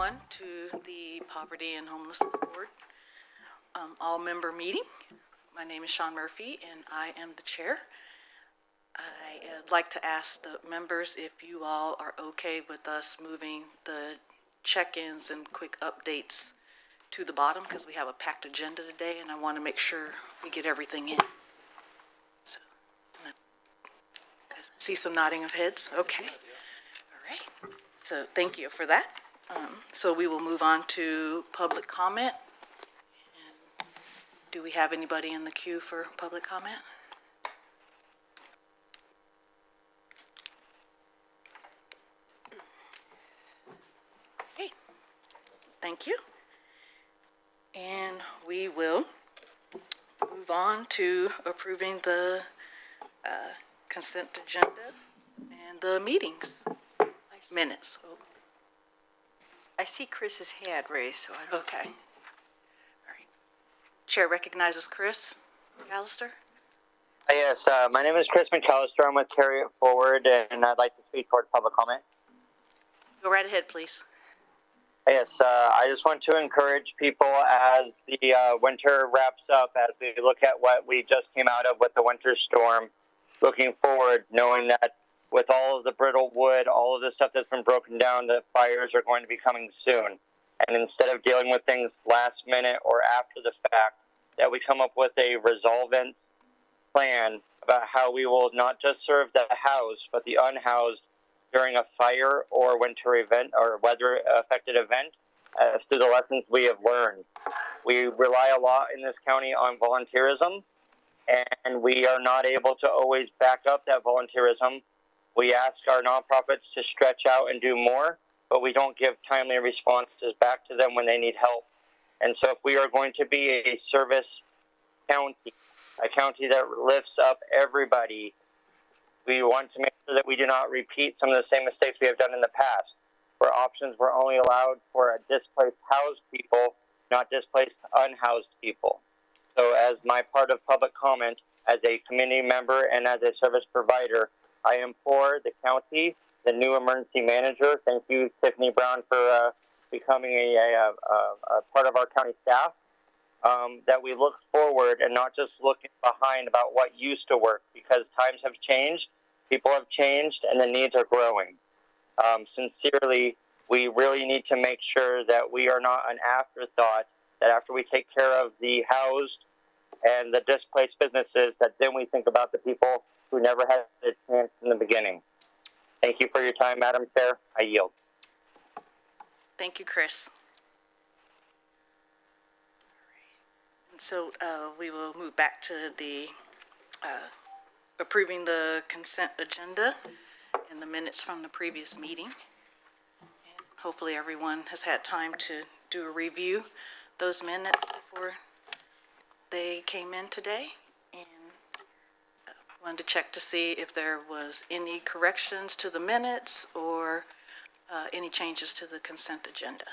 everyone to the Poverty and Homelessness Board all-member meeting. My name is Sean Murphy, and I am the chair. I'd like to ask the members if you all are okay with us moving the check-ins and quick updates to the bottom, because we have a packed agenda today, and I want to make sure we get everything in. So, I see some nodding of heads. Okay. All right. So thank you for that. So we will move on to public comment. And do we have anybody in the queue for public comment? Okay. Thank you. And we will move on to approving the consent agenda and the meetings minutes. Oh. I see Chris's hand raised, so I don't. Okay. All right. Chair recognizes Chris McAllister. Yes, my name is Chris McAllister. I'm with Carry It Forward, and I'd like to speak towards public comment. Go right ahead, please. Yes, I just want to encourage people as the winter wraps up, as we look at what we just came out of with the winter storm, looking forward, knowing that with all of the brittle wood, all of the stuff that's been broken down, the fires are going to be coming soon. And instead of dealing with things last minute or after the fact, that we come up with a resolvent plan about how we will not just serve the housed, but the unhoused during a fire or winter event or weather-affected event through the lessons we have learned. We rely a lot in this county on volunteerism, and we are not able to always back up that volunteerism. We ask our nonprofits to stretch out and do more, but we don't give timely responses back to them when they need help. And so if we are going to be a service county, a county that lifts up everybody, we want to make sure that we do not repeat some of the same mistakes we have done in the past, where options were only allowed for displaced housed people, not displaced unhoused people. So as my part of public comment, as a community member and as a service provider, I implore the county, the new emergency manager, thank you, Tiffany Brown, for becoming a part of our county staff, that we look forward and not just look behind about what used to work, because times have changed, people have changed, and the needs are growing. Sincerely, we really need to make sure that we are not an afterthought, that after we take care of the housed and the displaced businesses, that then we think about the people who never had a chance in the beginning. Thank you for your time, Madam Chair. I yield. Thank you, Chris. And so we will move back to the approving the consent agenda and the minutes from the previous meeting. And hopefully everyone has had time to do a review those minutes before they came in today. And wanted to check to see if there was any corrections to the minutes or any changes to the consent agenda.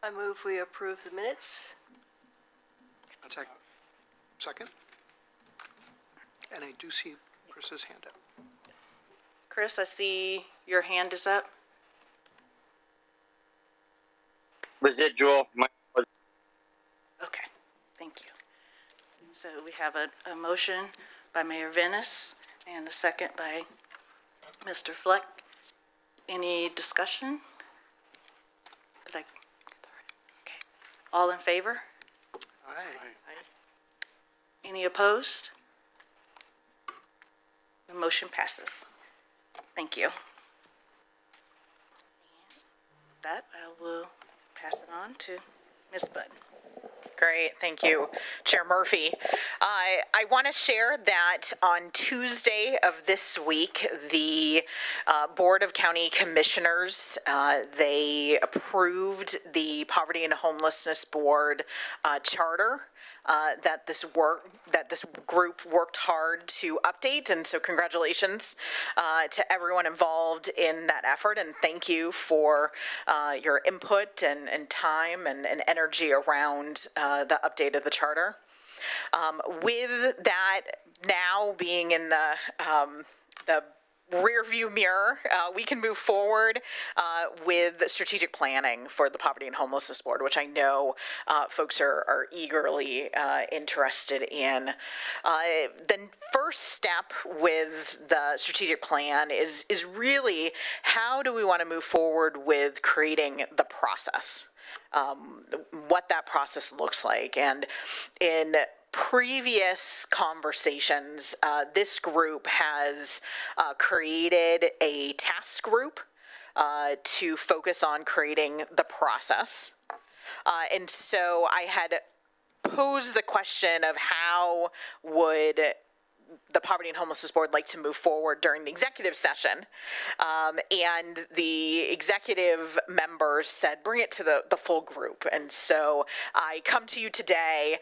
I move we approve the minutes. Second. And I do see Chris's hand up. Chris, I see your hand is up. Residual. Okay, thank you. So we have a motion by Mayor Venice and a second by Mr. Fleck. Any discussion? Okay. All in favor? Aye. Any opposed? The motion passes. Thank you. And that I will pass it on to Ms. Budd. Great, thank you, Chair Murphy. I want to share that on Tuesday of this week, the Board of County Commissioners, they approved the Poverty and Homelessness Board charter that this group worked hard to update, and so congratulations to everyone involved in that effort, and thank you for your input and time and energy around the update of the charter. With that now being in the rear view mirror, we can move forward with strategic planning for the Poverty and Homelessness Board, which I know folks are eagerly interested in. The first step with the strategic plan is really how do we want to move forward with creating the process, what that process looks like. And in previous conversations, this group has created a task group to focus on creating the process. And so I had posed the question of how would the Poverty and Homelessness Board like to move forward during the executive session. And the executive members said, bring it to the full group. And so I come to you today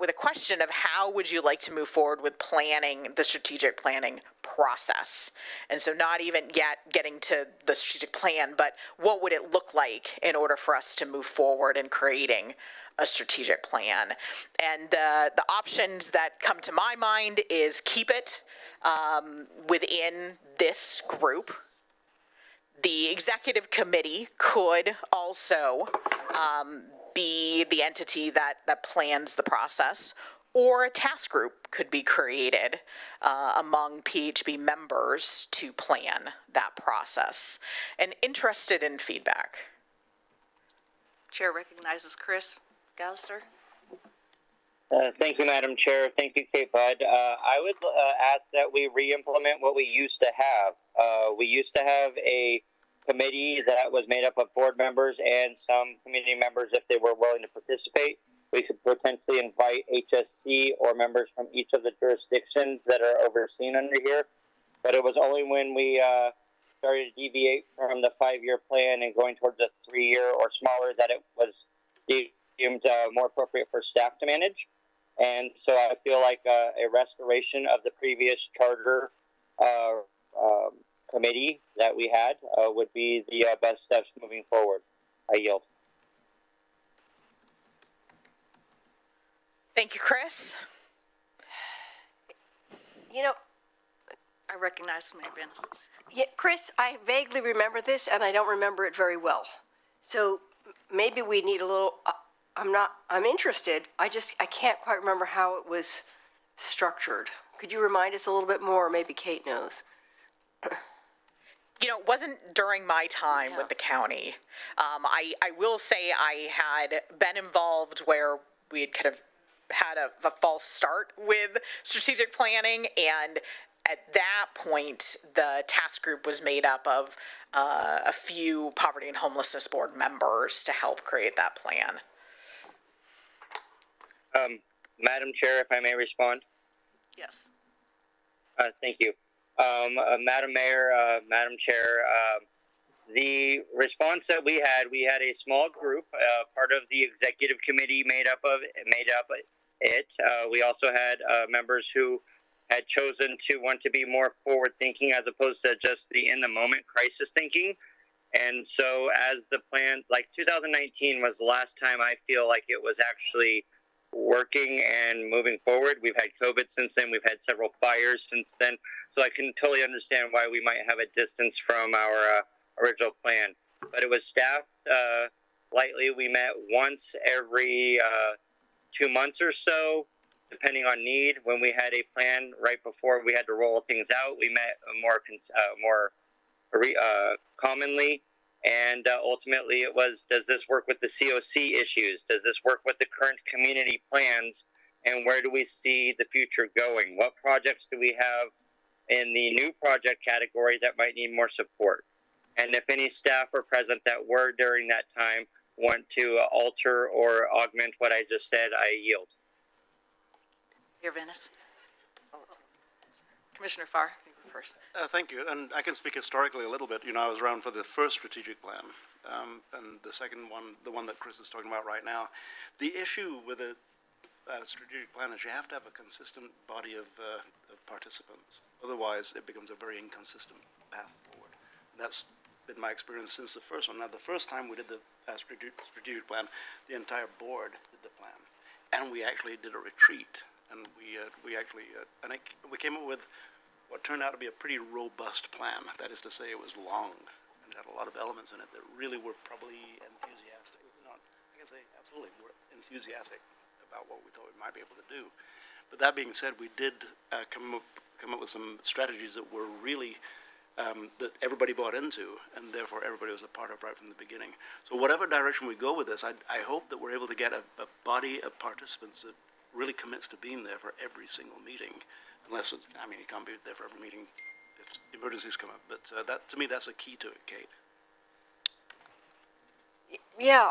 with a question of how would you like to move forward with planning the strategic planning process? And so not even yet getting to the strategic plan, but what would it look like in order for us to move forward in creating a strategic plan? And the options that come to my mind is keep it within this group. The executive committee could also be the entity that plans the process, or a task group could be created among PHB members to plan that process. And interested in feedback. Chair recognizes Chris Gallister. Thank you, Madam Chair. Thank you, Kate Budd. I would ask that we re-implement what we used to have. We used to have a committee that was made up of board members and some community members if they were willing to participate. We could potentially invite HSC or members from each of the jurisdictions that are overseen under here. But it was only when we started to deviate from the 5-year plan and going towards a 3-year or smaller that it was deemed more appropriate for staff to manage. And so I feel like a restoration of the previous charter committee that we had would be the best steps moving forward. I yield. Thank you, Chris. You know, I recognize Mayor Venice. yeah, Chris, I vaguely remember this, and I don't remember it very well. So maybe we need a little, I'm interested. I can't quite remember how it was structured. Could you remind us a little bit more, or maybe Kate knows? You know, it wasn't during my time with the county. I will say I had been involved where we had kind of had a false start with strategic planning, and at that point, the task group was made up of a few Poverty and Homelessness Board members to help create that plan. Madam Chair, if I may respond. Yes. Thank you. Madam Mayor, Madam Chair, the response that we had a small group, part of the executive committee made up it. We also had members who had chosen to want to be more forward thinking as opposed to just the in the moment crisis thinking. And so as the plans, like 2019 was the last time I feel like it was actually working and moving forward. We've had COVID since then. We've had several fires since then. So I can totally understand why we might have a distance from our original plan. But it was staffed lightly. We met once every 2 months or so, depending on need. When we had a plan right before we had to roll things out, we met more commonly. And ultimately it was, does this work with the COC issues? Does this work with the current community plans? And where do we see the future going? What projects do we have in the new project category that might need more support? And if any staff are present that were during that time want to alter or augment what I just said, I yield. Mayor Venice. Commissioner Farr, you go first. Thank you, and I can speak historically a little bit. You know, I was around for the first strategic plan, and the second one, the one that Chris is talking about right now. The issue with a strategic plan is you have to have a consistent body of participants. Otherwise, it becomes a very inconsistent path forward. That's been my experience since the first one. Now, the first time we did the strategic plan, the entire board did the plan, and we actually did a retreat, and we came up with what turned out to be a pretty robust plan. That is to say, it was long and had a lot of elements in it that really were probably enthusiastic. Not, I can say absolutely, were enthusiastic about what we thought we might be able to do. But that being said, we did come up with some strategies that were really that everybody bought into, and therefore everybody was a part of right from the beginning. So whatever direction we go with this, I hope that we're able to get a body of participants that really commits to being there for every single meeting, unless it's, I mean, you can't be there for every meeting if emergencies come up. But that, to me, that's a key to it, Kate. Yeah,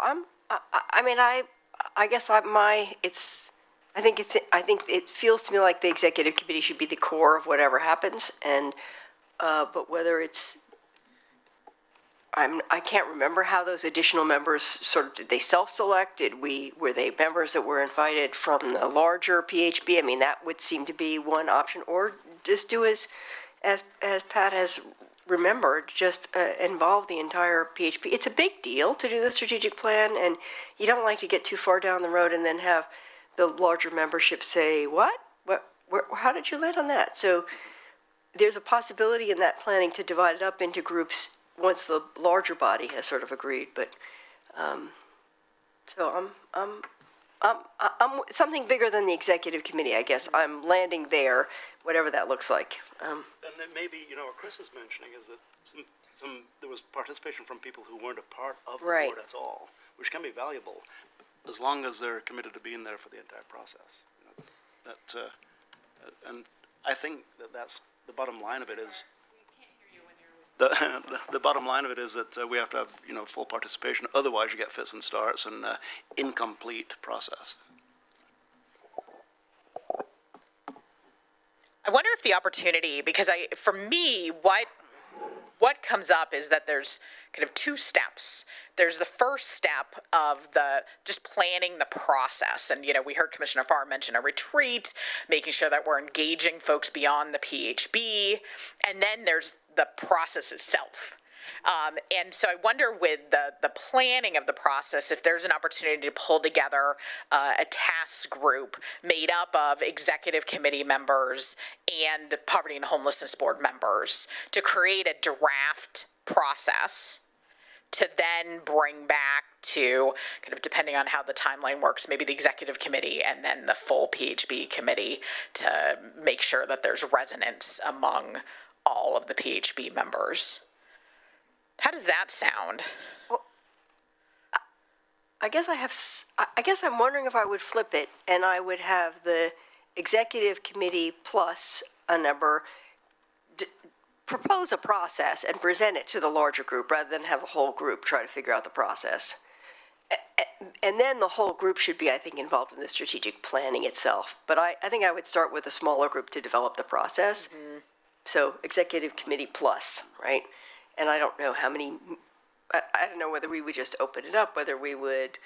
I guess I think it feels to me like the executive committee should be the core of whatever happens, and but whether it's, I can't remember how those additional members did they self-select? Were they members that were invited from the larger PHB? I mean, that would seem to be one option, or just do as Pat has remembered, just involve the entire PHB. It's a big deal to do the strategic plan, and you don't like to get too far down the road and then have the larger membership say, what, how did you land on that? So there's a possibility in that planning to divide it up into groups once the larger body has sort of agreed. But so I'm something bigger than the executive committee, I guess. I'm landing there, whatever that looks like. And then maybe, what Chris is mentioning is that there was participation from people who weren't a part of the board at all, which can be valuable as long as they're committed to being there for the entire process. And I think that's the bottom line of it is. The bottom line of it is that we have to have full participation. Otherwise, you get fits and starts and incomplete process. I wonder if the opportunity, because for me, what comes up is that there's kind of two steps. There's the first step of just planning the process. And, we heard Commissioner Farr mention a retreat, making sure that we're engaging folks beyond the PHB. And then there's the process itself. And so I wonder with the planning of the process, if there's an opportunity to pull together a task group made up of executive committee members and poverty and homelessness board members to create a draft process to then bring back to, kind of depending on how the timeline works, maybe the executive committee and then the full PHB committee to make sure that there's resonance among all of the PHB members. How does that sound? Well, I guess I'm wondering if I would flip it and I would have the executive committee plus a number propose a process and present it to the larger group rather than have the whole group try to figure out the process. And then the whole group should be, I think, involved in the strategic planning itself. But I think I would start with a smaller group to develop the process. Mm-hmm. So executive committee plus, right? And I don't know how many, I don't know whether we would just open it up, whether we would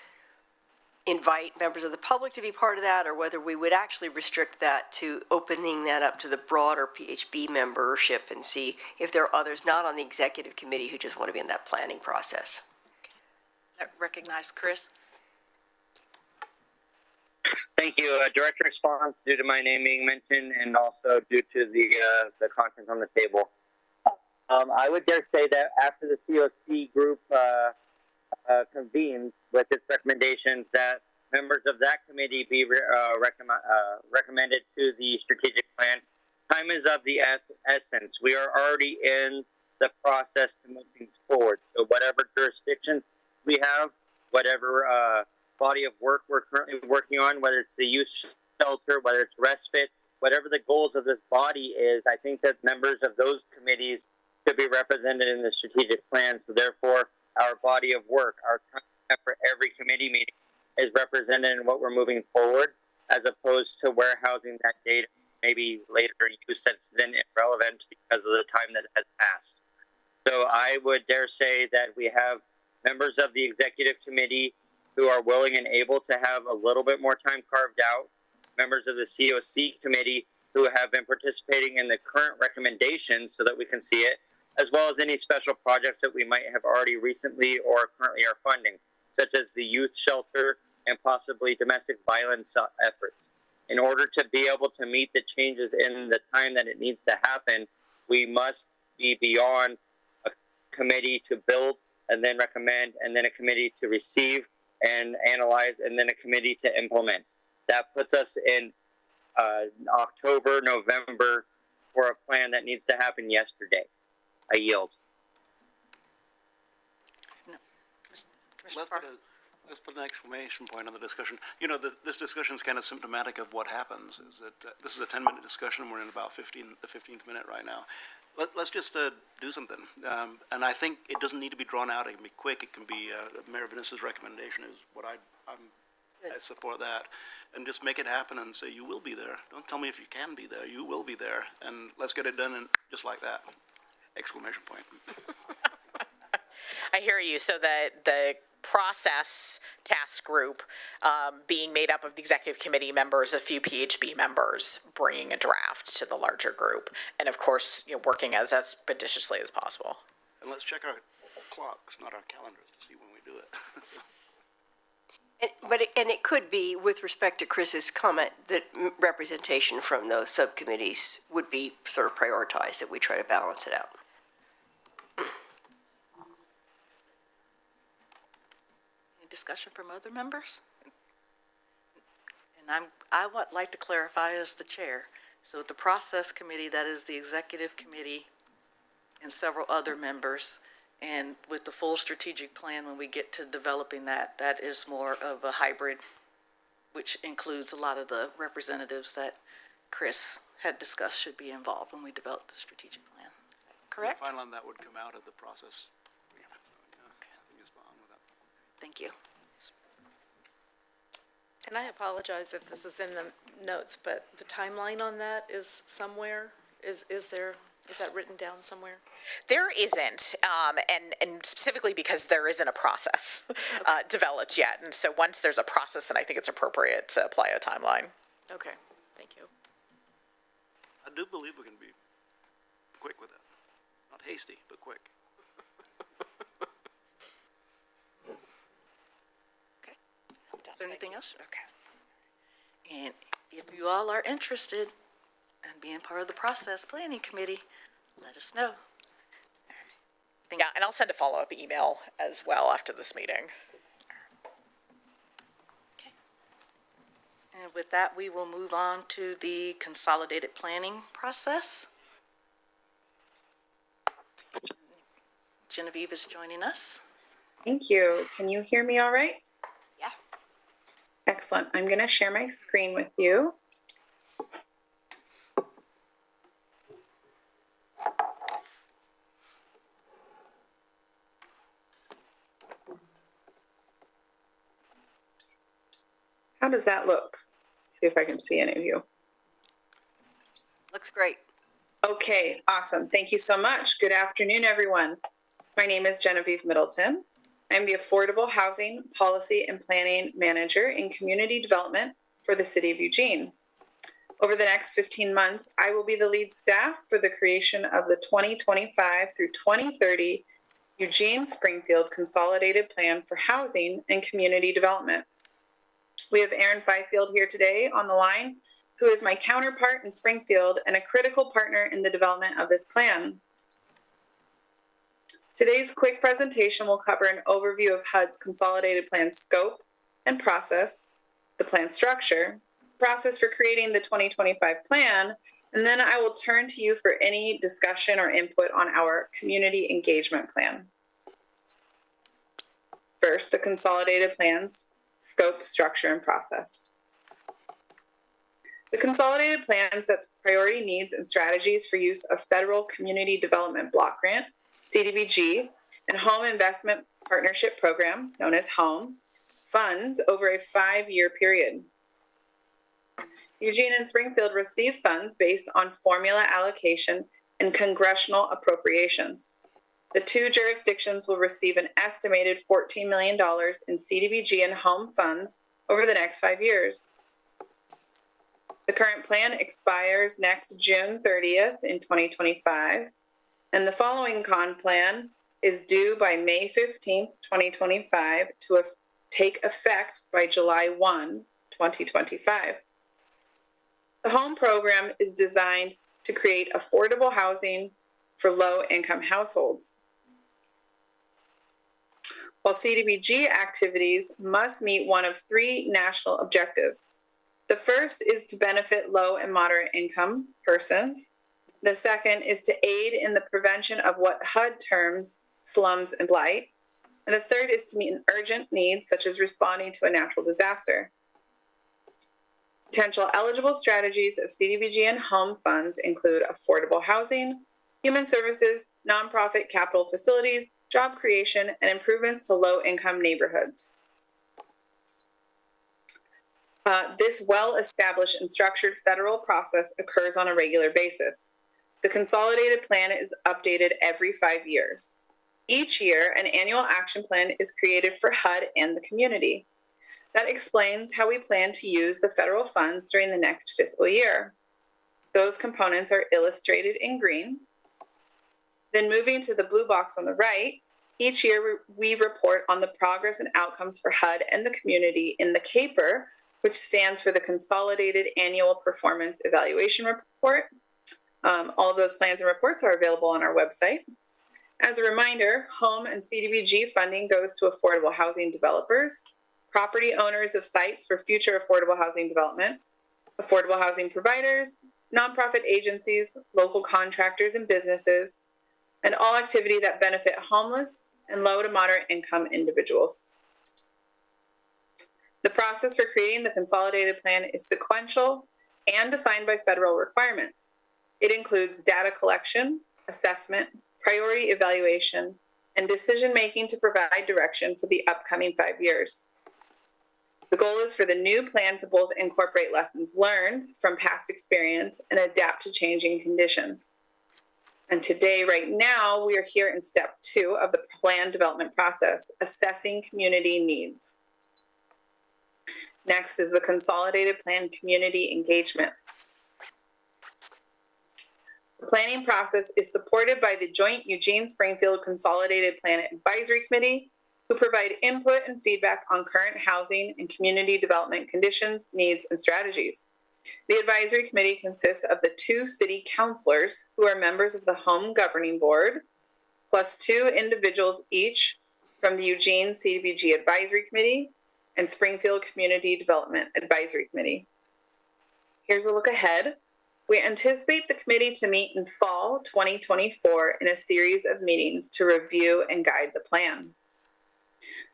invite members of the public to be part of that, or whether we would actually restrict that to opening that up to the broader PHB membership and see if there are others not on the executive committee who just want to be in that planning process. I recognize Chris. Thank you. Direct response due to my name being mentioned and also due to the content on the table. I would dare say that after the COC group convenes with its recommendations, that members of that committee be recommended to the strategic plan. Time is of the essence. We are already in the process to move things forward. So whatever jurisdiction we have, whatever body of work we're currently working on, whether it's the youth shelter, whether it's respite, whatever the goals of this body is, I think that members of those committees should be represented in the strategic plan. So therefore, our body of work, our time for every committee meeting is represented in what we're moving forward, as opposed to warehousing that data maybe later use that's then irrelevant because of the time that has passed. So I would dare say that we have members of the executive committee who are willing and able to have a little bit more time carved out, members of the COC committee who have been participating in the current recommendations so that we can see it, as well as any special projects that we might have already recently or currently are funding, such as the youth shelter and possibly domestic violence efforts. in order to be able to meet the changes in the time that it needs to happen, we must be beyond a committee to build and then recommend, and then a committee to receive and analyze, and then a committee to implement. That puts us in October, November for a plan that needs to happen yesterday. I yield. Commissioner Farr? Let's put an exclamation point on the discussion. You know, this discussion is kind of symptomatic of what happens, is that this is a 10-minute discussion. We're in about the 15th minute right now. Let's just do something. And I think it doesn't need to be drawn out. It can be quick. It can be, Mayor Vanessa's recommendation is what I support that. And just make it happen and say, you will be there. Don't tell me if you can be there. You will be there. And let's get it done and just like that. Exclamation point. I hear you. So the process task group being made up of the executive committee members, a few PHB members, bringing a draft to the larger group, and of course, working as expeditiously as possible. And let's check our clocks, not our calendars, to see when we do it. So. And it could be, with respect to Chris's comment, that representation from those subcommittees would be sort of prioritized, that we try to balance it out. Discussion from other members? And I would like to clarify as the chair. So the process committee, that is the executive committee and several other members. And with the full strategic plan, when we get to developing that, that is more of a hybrid, which includes a lot of the representatives that Chris had discussed should be involved when we develop the strategic plan. Is that correct? The final one that would come out of the process. Thank you. And I apologize if this is in the notes, but the timeline on that is somewhere? Is that written down somewhere? There isn't, and specifically because there isn't a process developed yet. And so once there's a process, then I think it's appropriate to apply a timeline. Okay, thank you. I do believe we can be quick with it. Not hasty, but quick. Is there anything else? Okay. And if you all are interested in being part of the process planning committee, let us know. Yeah, and I'll send a follow-up email as well after this meeting. Okay. And with that, we will move on to the consolidated planning process. Genevieve is joining us. Thank you. Can you hear me all right? Yeah. Excellent. I'm going to share my screen with you. How does that look? Let's see if I can see any of you. Looks great. Okay, awesome. Thank you so much. Good afternoon, everyone. My name is Genevieve Middleton. I'm the Affordable Housing Policy and Planning Manager in Community Development for the City of Eugene. Over the next 15 months, I will be the lead staff for the creation of the 2025 through 2030 Eugene Springfield Consolidated Plan for Housing and Community Development. We have Aaron Fifield here today on the line, who is my counterpart in Springfield and a critical partner in the development of this plan. Today's quick presentation will cover an overview of HUD's consolidated plan scope and process, the plan structure, process for creating the 2025 plan, and then I will turn to you for any discussion or input on our community engagement plan. First, the consolidated plan's scope, structure, and process. The consolidated plan sets priority needs and strategies for use of Federal Community Development Block Grant, CDBG, and Home Investment Partnership Program, known as HOME, funds over a 5-year period. Eugene and Springfield receive funds based on formula allocation and congressional appropriations. The two jurisdictions will receive an estimated $14 million in CDBG and HOME funds over the next 5 years. The current plan expires next June 30th in 2025, and the following con plan is due by May 15th, 2025 to take effect by July 1, 2025. The HOME program is designed to create affordable housing for low-income households. While CDBG activities must meet one of 3 national objectives. The first is to benefit low and moderate income persons. The second is to aid in the prevention of what HUD terms slums and blight. And the third is to meet an urgent needs such as responding to a natural disaster. Potential eligible strategies of CDBG and HOME funds include affordable housing, human services, nonprofit capital facilities, job creation, and improvements to low-income neighborhoods. This well-established and structured federal process occurs on a regular basis. The consolidated plan is updated every 5 years. Each year, an annual action plan is created for HUD and the community. That explains how we plan to use the federal funds during the next fiscal year. Those components are illustrated in green. Then moving to the blue box on the right, each year we report on the progress and outcomes for HUD and the community in the CAPER, which stands for the Consolidated Annual Performance Evaluation Report. All of those plans and reports are available on our website. As a reminder, HOME and CDBG funding goes to affordable housing developers, property owners of sites for future affordable housing development, affordable housing providers, nonprofit agencies, local contractors and businesses, and all activity that benefit homeless and low to moderate income individuals. The process for creating the consolidated plan is sequential and defined by federal requirements. It includes data collection, assessment, priority evaluation, and decision-making to provide direction for the upcoming 5 years. The goal is for the new plan to both incorporate lessons learned from past experience and adapt to changing conditions. And today, right now, we are here in step 2 of the plan development process, assessing community needs. Next is the consolidated plan community engagement. The planning process is supported by the joint Eugene-Springfield Consolidated Plan Advisory Committee, who provide input and feedback on current housing and community development conditions, needs, and strategies. The advisory committee consists of the 2 city councilors who are members of the HOME Governing Board, plus 2 individuals each from the Eugene CDBG Advisory Committee and Springfield Community Development Advisory Committee. Here's a look ahead. We anticipate the committee to meet in fall 2024 in a series of meetings to review and guide the plan.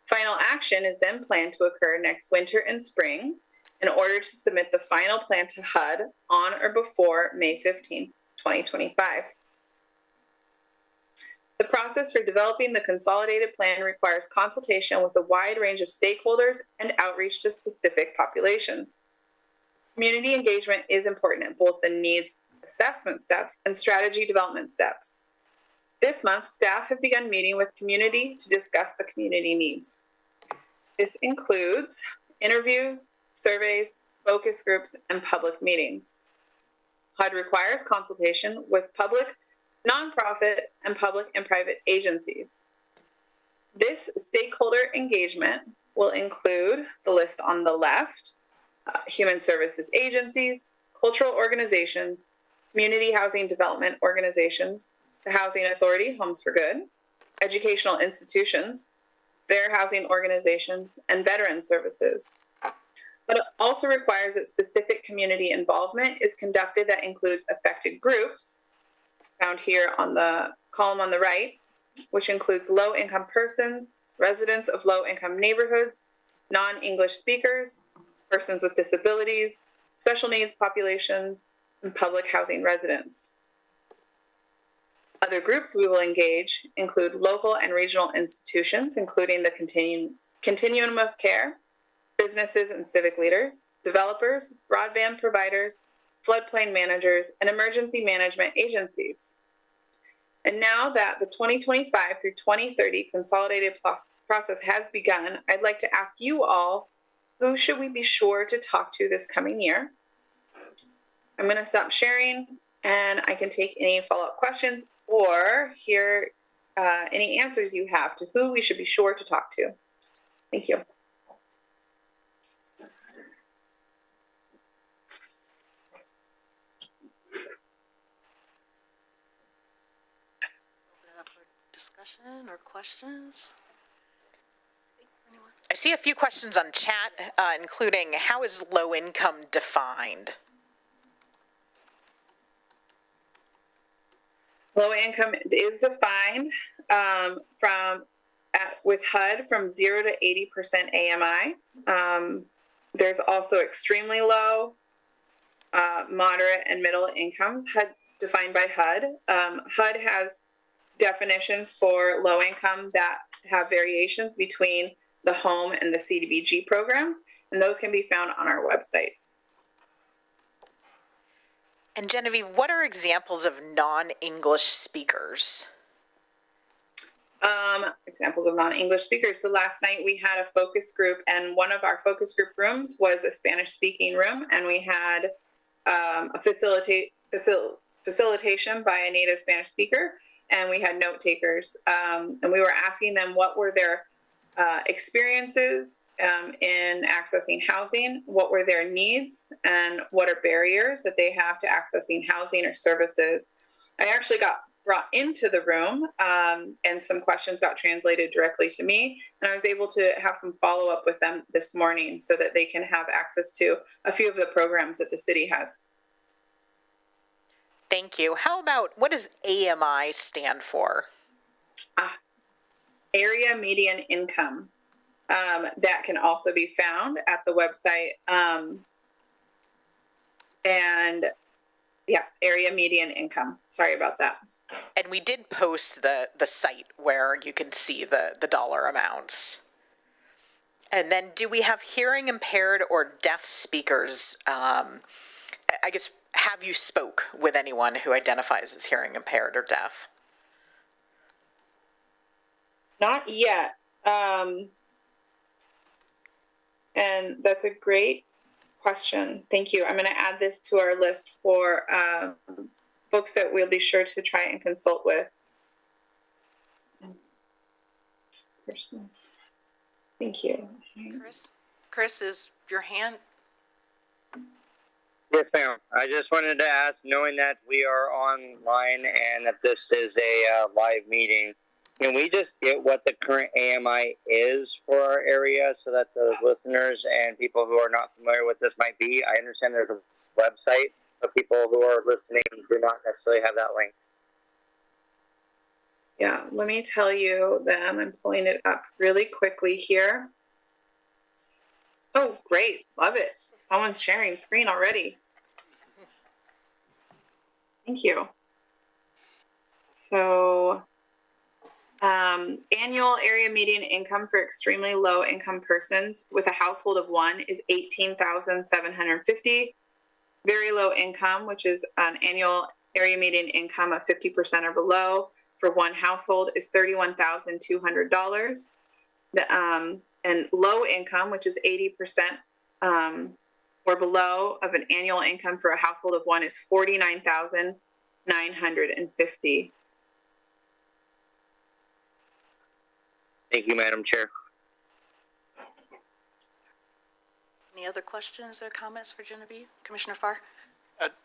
Final action is then planned to occur next winter and spring in order to submit the final plan to HUD on or before May 15, 2025. The process for developing the consolidated plan requires consultation with a wide range of stakeholders and outreach to specific populations. Community engagement is important at both the needs assessment steps and strategy development steps. This month, staff have begun meeting with community to discuss the community needs. This includes interviews, surveys, focus groups, and public meetings. HUD requires consultation with public, nonprofit, and public and private agencies. This stakeholder engagement will include the list on the left, human services agencies, cultural organizations, community housing development organizations, the Housing Authority, Homes for Good, educational institutions, fair housing organizations, and veteran services. But it also requires that specific community involvement is conducted that includes affected groups, found here on the column on the right, which includes low-income persons, residents of low-income neighborhoods, non-English speakers, persons with disabilities, special needs populations, and public housing residents. Other groups we will engage include local and regional institutions, including the continuum of care, businesses and civic leaders, developers, broadband providers, floodplain managers, and emergency management agencies. And now that the 2025 through 2030 consolidated process has begun, I'd like to ask you all, who should we be sure to talk to this coming year? I'm going to stop sharing, and I can take any follow-up questions or hear any answers you have to who we should be sure to talk to. Thank you. discussion or questions? Anyone? I see a few questions on chat, including how is low income defined? Low income is defined with HUD from 0 to 80% AMI. There's also extremely low, moderate, and middle incomes defined by HUD. HUD has definitions for low income that have variations between the home and the CDBG programs, and those can be found on our website. And Genevieve, what are examples of non-English speakers? Examples of non-English speakers. So last night we had a focus group, and one of our focus group rooms was a Spanish-speaking room, and we had a facilitation by a native Spanish speaker, and we had note takers, and we were asking them what were their experiences in accessing housing, what were their needs, and what are barriers that they have to accessing housing or services. I actually got brought into the room, and some questions got translated directly to me, and I was able to have some follow-up with them this morning so that they can have access to a few of the programs that the city has. Thank you. How about, what does AMI stand for? Area median income. That can also be found at the website. And yeah, area median income. Sorry about that. And we did post the site where you can see the dollar amounts. And then do we have hearing impaired or deaf speakers? I guess, have you spoke with anyone who identifies as hearing impaired or deaf? Not yet. And that's a great question. Thank you. I'm going to add this to our list for folks that we'll be sure to try and consult with. Thank you. Chris, is your hand? Yes, ma'am. I just wanted to ask, knowing that we are online and that this is a live meeting, can we just get what the current AMI is for our area so that the listeners and people who are not familiar with this might be? I understand there's a website, but people who are listening do not necessarily have that link. Yeah, let me tell you them. I'm pulling it up really quickly here. Oh, great. Love it. Someone's sharing screen already. Thank you. So, annual area median income for extremely low income persons with a household of one is $18,750. Very low income, which is an annual area median income of 50% or below for one household, is $31,200. And low income, which is 80% or below of an annual income for a household of one, is $49,950. Thank you, Madam Chair. Any other questions or comments for Genevieve? Commissioner Farr?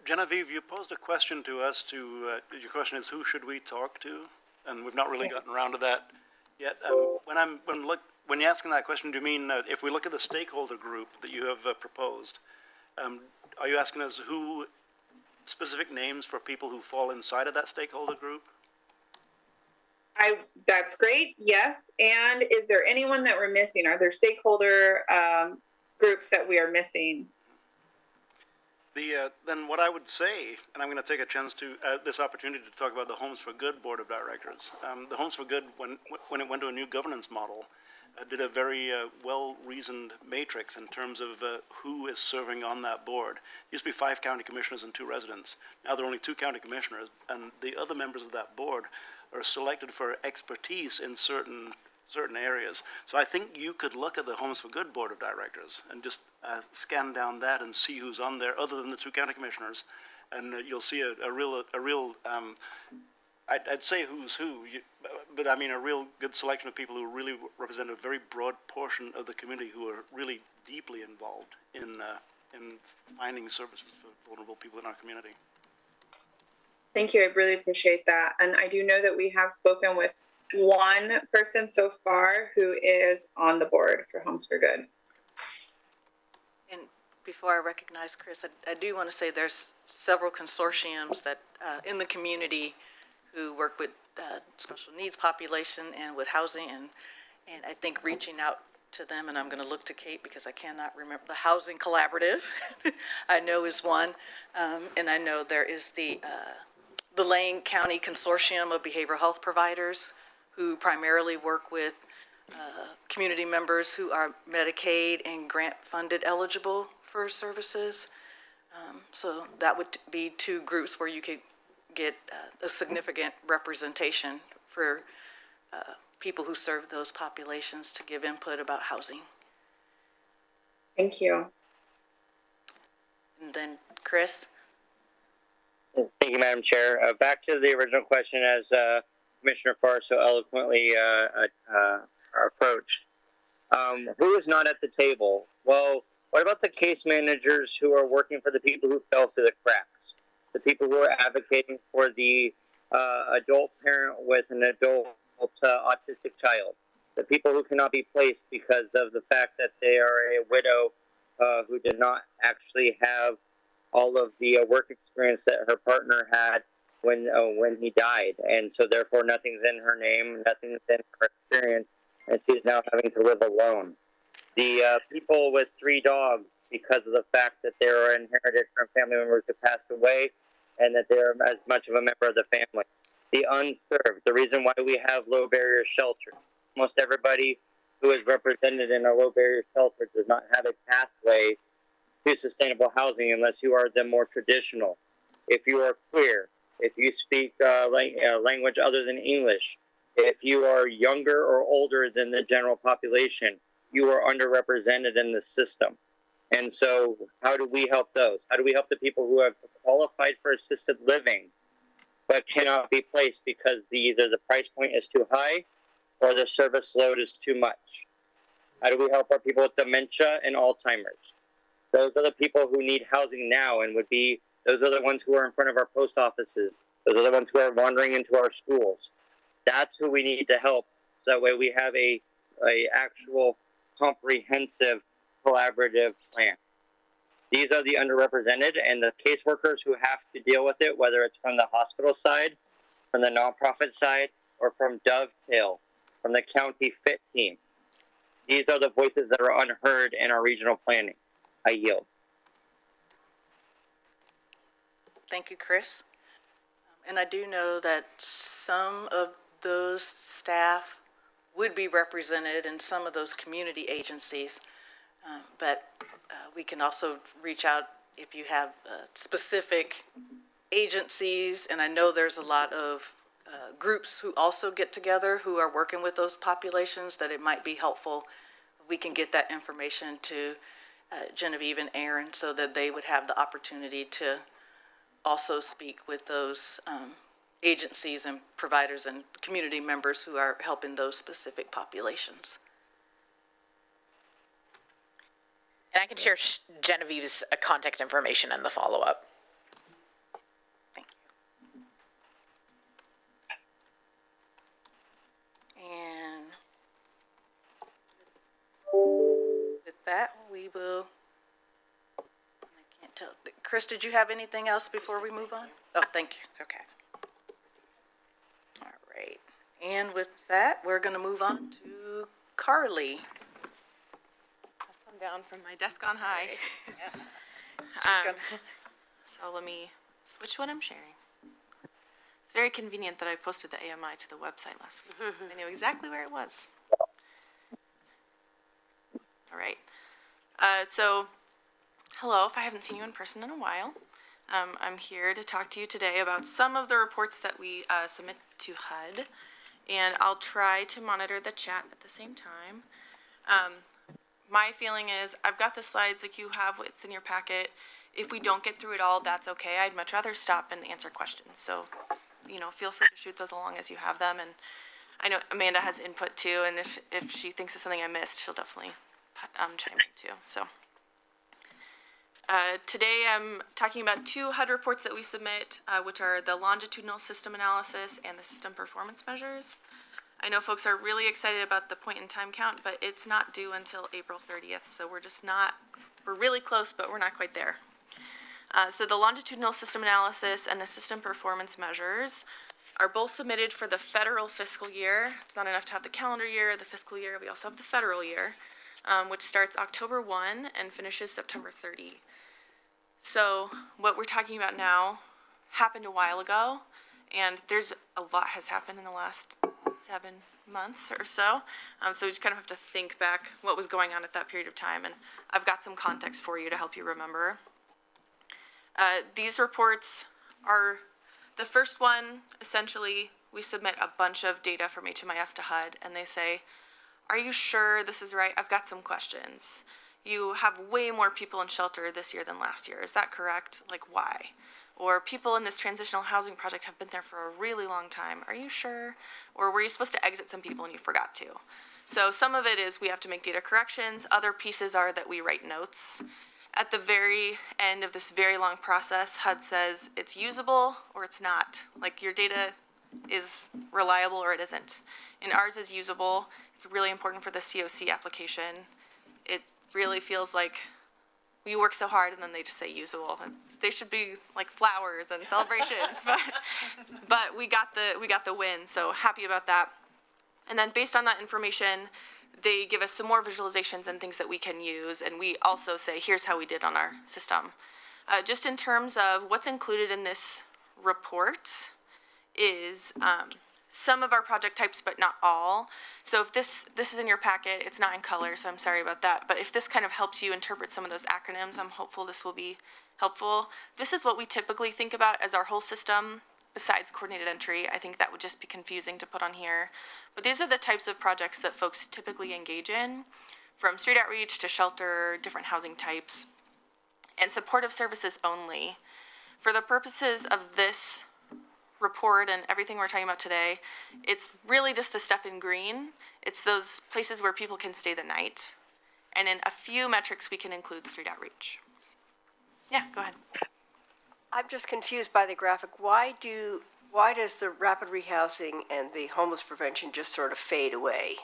Genevieve, you posed a question to us your question is, who should we talk to? And we've not really gotten around to that yet. When you're asking that question, do you mean if we look at the stakeholder group that you have proposed, are you asking us who specific names for people who fall inside of that stakeholder group? That's great. Yes. And is there anyone that we're missing? Are there stakeholder groups that we are missing? Then what I would say, and I'm going to take a chance to this opportunity to talk about the Homes for Good Board of Directors. The Homes for Good, when it went to a new governance model, did a very well-reasoned matrix in terms of who is serving on that board. It used to be 5 county commissioners and 2 residents. Now there are only 2 county commissioners, and the other members of that board are selected for expertise in certain areas. So I think you could look at the Homes for Good Board of Directors and just scan down that and see who's on there other than the 2 county commissioners, and you'll see a real I'd say who's who, but I mean a real good selection of people who really represent a very broad portion of the community who are really deeply involved in finding services for vulnerable people in our community. Thank you. I really appreciate that. And I do know that we have spoken with one person so far who is on the board for Homes for Good. And before I recognize Chris, I do want to say there's several consortiums that, in the community who work with special needs population and with housing, and I think reaching out to them, and I'm going to look to Kate because I cannot remember, the Housing Collaborative, I know is one, and I know there is the Lane County Consortium of Behavioral Health Providers who primarily work with community members who are Medicaid and grant-funded eligible for services. So that would be two groups where you could get a significant representation for people who serve those populations to give input about housing. Thank you. And then Chris? Thank you, Madam Chair. Back to the original question as Commissioner Farr so eloquently approached. Who is not at the table? Well, what about the case managers who are working for the people who fell through the cracks? The people who are advocating for the adult parent with an adult autistic child? The people who cannot be placed because of the fact that they are a widow who did not actually have all of the work experience that her partner had when he died, and so therefore nothing's in her name, nothing's in her experience, and she's now having to live alone. The people with 3 dogs because of the fact that they are inherited from family members who passed away, and that they're as much of a member of the family. The unserved, the reason why we have low barrier shelters. Almost everybody who is represented in a low barrier shelter does not have a pathway to sustainable housing unless you are the more traditional. If you are queer, if you speak language other than English, if you are younger or older than the general population, you are underrepresented in the system. And so how do we help those? How do we help the people who have qualified for assisted living but cannot be placed because either the price point is too high or the service load is too much? How do we help our people with dementia and Alzheimer's? Those are the people who need housing now and those are the ones who are in front of our post offices. Those are the ones who are wandering into our schools. That's who we need to help. So that way we have a actual comprehensive collaborative plan. These are the underrepresented, and the caseworkers who have to deal with it, whether it's from the hospital side, from the nonprofit side, or from Dovetail, from the county FIT team. These are the voices that are unheard in our regional planning. I yield. Thank you, Chris. And I do know that some of those staff would be represented in some of those community agencies, but we can also reach out if you have specific agencies, and I know there's a lot of groups who also get together who are working with those populations, that it might be helpful if we can get that information to Genevieve and Aaron so that they would have the opportunity to also speak with those agencies and providers and community members who are helping those specific populations. And I can share Genevieve's contact information in the follow-up. Thank you. And with that, we will, I can't tell. Chris, did you have anything else before we move on? Oh, thank you. Okay. All right. And with that, we're going to move on to Carly. Come down from my desk on high. So let me switch what I'm sharing. It's very convenient that I posted the AMI to the website last week. I knew exactly where it was. All right. So, hello, if I haven't seen you in person in a while. I'm here to talk to you today about some of the reports that we submit to HUD, and I'll try to monitor the chat at the same time. My feeling is I've got the slides like you have, it's in your packet. If we don't get through it all, that's okay. I'd much rather stop and answer questions. So, you know, feel free to shoot those along as you have them. And I know Amanda has input too, and if she thinks of something I missed, she'll definitely chime in too. So today I'm talking about 2 HUD reports that we submit, which are the longitudinal system analysis and the system performance measures. I know folks are really excited about the point in time count, but it's not due until April 30th, so we're really close, but we're not quite there. So the longitudinal system analysis and the system performance measures are both submitted for the federal fiscal year. It's not enough to have the calendar year, the fiscal year, we also have the federal year, which starts October 1 and finishes September 30. So what we're talking about now happened a while ago, and there's a lot has happened in the last 7 months or so. So we just kind of have to think back what was going on at that period of time, and I've got some context for you to help you remember. These reports are, the first one, essentially, we submit a bunch of data from HMIS to HUD, and they say, are you sure this is right? I've got some questions. You have way more people in shelter this year than last year. Is that correct? Like, why? Or people in this transitional housing project have been there for a really long time. Are you sure? Or were you supposed to exit some people and you forgot to? So some of it is we have to make data corrections. Other pieces are that we write notes. At the very end of this very long process, HUD says it's usable or it's not. Like, your data is reliable or it isn't. And ours is usable. It's really important for the COC application. It really feels like we work so hard and then they just say usable. They should be like flowers and celebrations, but we got the win, so happy about that. And then based on that information, they give us some more visualizations and things that we can use, and we also say, here's how we did on our system. Just in terms of what's included in this report is some of our project types, but not all. So if this is in your packet, it's not in color, so I'm sorry about that. But if this kind of helps you interpret some of those acronyms, I'm hopeful this will be helpful. This is what we typically think about as our whole system, besides coordinated entry. I think that would just be confusing to put on here. But these are the types of projects that folks typically engage in, from street outreach to shelter, different housing types, and supportive services only. For the purposes of this report and everything we're talking about today, it's really just the stuff in green. It's those places where people can stay the night. And in a few metrics, we can include street outreach. Yeah, go ahead. I'm just confused by the graphic. Why does the rapid rehousing and the homeless prevention just sort of fade away?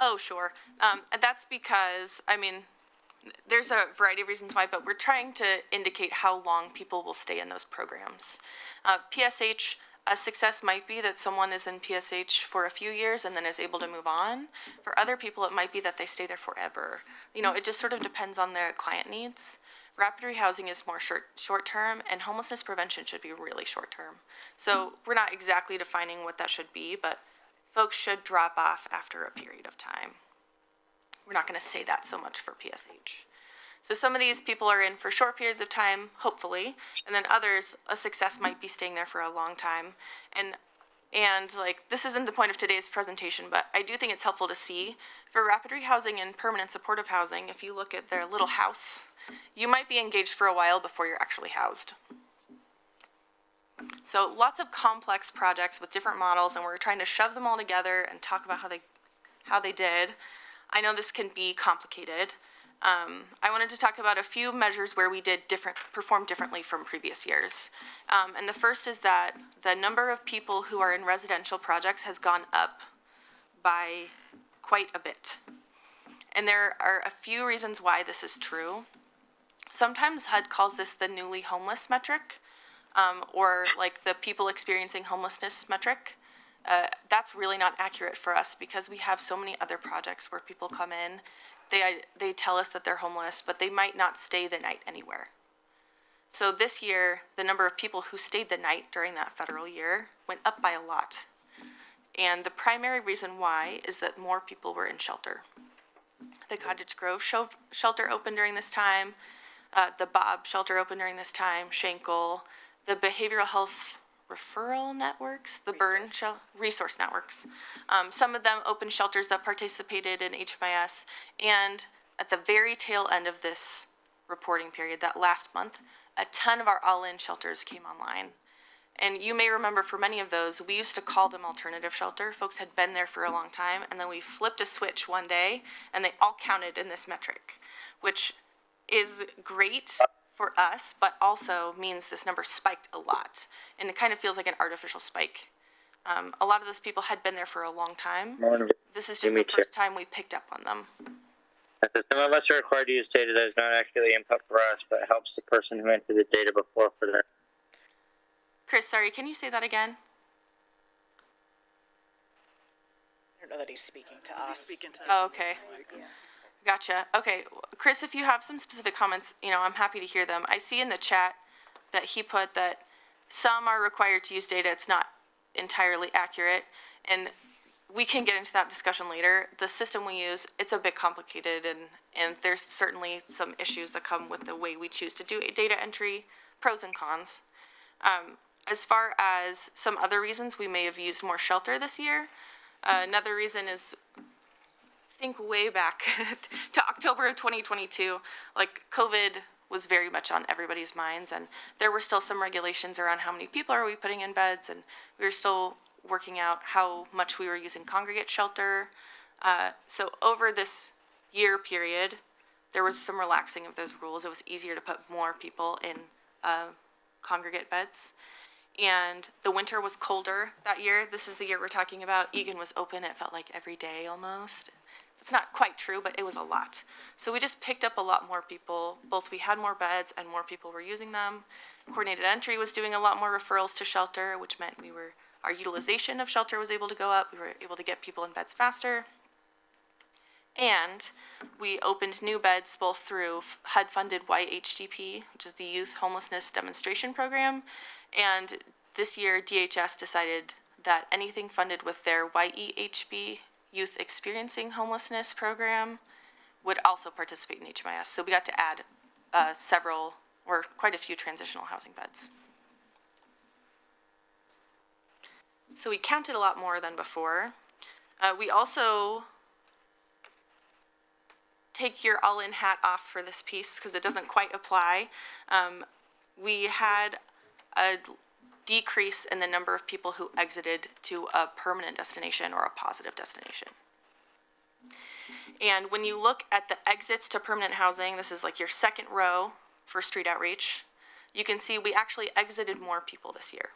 Oh, sure. That's because, I mean, there's a variety of reasons why, but we're trying to indicate how long people will stay in those programs. PSH, a success might be that someone is in PSH for a few years and then is able to move on. For other people, it might be that they stay there forever. You know, it just sort of depends on their client needs. Rapid rehousing is more short term, and homelessness prevention should be really short term. So we're not exactly defining what that should be, but folks should drop off after a period of time. We're not going to say that so much for PSH. So some of these people are in for short periods of time, hopefully, and then others, a success might be staying there for a long time. And like, this isn't the point of today's presentation, but I do think it's helpful to see for rapid rehousing and permanent supportive housing, if you look at their little house, you might be engaged for a while before you're actually housed. So lots of complex projects with different models, and we're trying to shove them all together and talk about how they did. I know this can be complicated. I wanted to talk about a few measures where we performed differently from previous years. And the first is that the number of people who are in residential projects has gone up by quite a bit. And there are a few reasons why this is true. Sometimes HUD calls this the newly homeless metric, or like the people experiencing homelessness metric. That's really not accurate for us because we have so many other projects where people come in, they tell us that they're homeless, but they might not stay the night anywhere. So this year, the number of people who stayed the night during that federal year went up by a lot. And the primary reason why is that more people were in shelter. The Cottage Grove shelter opened during this time, the Bob shelter opened during this time, Schenkel, the behavioral health referral networks, the burn resource networks. Some of them opened shelters that participated in HMIS, and at the very tail end of this reporting period, that last month, a ton of our all-in shelters came online. And you may remember for many of those, we used to call them alternative shelter. Folks had been there for a long time, and then we flipped a switch one day, and they all counted in this metric, which is great for us, but also means this number spiked a lot. And it kind of feels like an artificial spike. A lot of those people had been there for a long time. This is just Me the too. first time we picked up on them. Some of us are required to use data that is not actually input for us, but helps the person who entered the data before for their. Chris, sorry, can you say that again? I don't know that he's speaking to us. Speaking to Oh, okay. Gotcha. Okay, Chris, if you have some specific comments, I'm happy to hear them. I see in the chat that he put that some are required to use data. It's not entirely accurate, and we can get into that discussion later. The system we use, it's a bit complicated, and there's certainly some issues that come with the way we choose to do data entry, pros and cons. As far as some other reasons we may have used more shelter this year, another reason is, think way back to October of 2022, like COVID was very much on everybody's minds, and there were still some regulations around how many people are we putting in beds, and we were still working out how much we were using congregate shelter. So over this year period, there was some relaxing of those rules. It was easier to put more people in congregate beds. And the winter was colder that year. This is the year we're talking about. Egan was open, it felt like every day almost. It's not quite true, but it was a lot. So we just picked up a lot more people. Both we had more beds and more people were using them. Coordinated entry was doing a lot more referrals to shelter, which meant our utilization of shelter was able to go up. We were able to get people in beds faster. And we opened new beds both through HUD-funded YHDP, which is the Youth Homelessness Demonstration Program. And this year, DHS decided that anything funded with their YEHB, Youth Experiencing Homelessness Program, would also participate in HMIS. So we got to add quite a few transitional housing beds. So we counted a lot more than before. We also take your all-in hat off for this piece because it doesn't quite apply. We had a decrease in the number of people who exited to a permanent destination or a positive destination. And when you look at the exits to permanent housing, this is like your second row for street outreach, you can see we actually exited more people this year.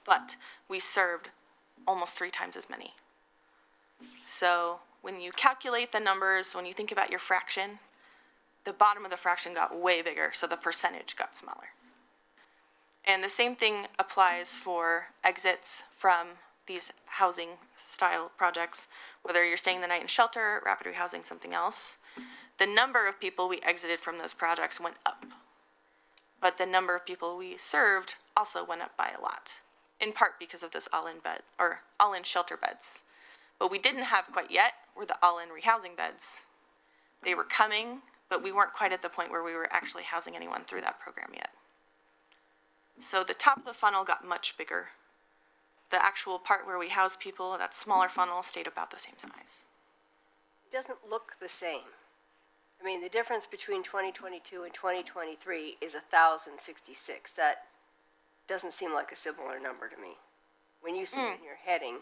But we served almost 3 times as many. So when you calculate the numbers, when you think about your fraction, the bottom of the fraction got way bigger, so the percentage got smaller. And the same thing applies for exits from these housing style projects, whether you're staying the night in shelter, rapid rehousing, something else. The number of people we exited from those projects went up, but the number of people we served also went up by a lot, in part because of this all-in bed or all-in shelter beds. What we didn't have quite yet were the all-in rehousing beds. They were coming, but we weren't quite at the point where we were actually housing anyone through that program yet. So the top of the funnel got much bigger. The actual part where we house people, that smaller funnel, stayed about the same size. It doesn't look the same. I mean, the difference between 2022 and 2023 is 1,066. That doesn't seem like a similar number to me. When you see it in your heading.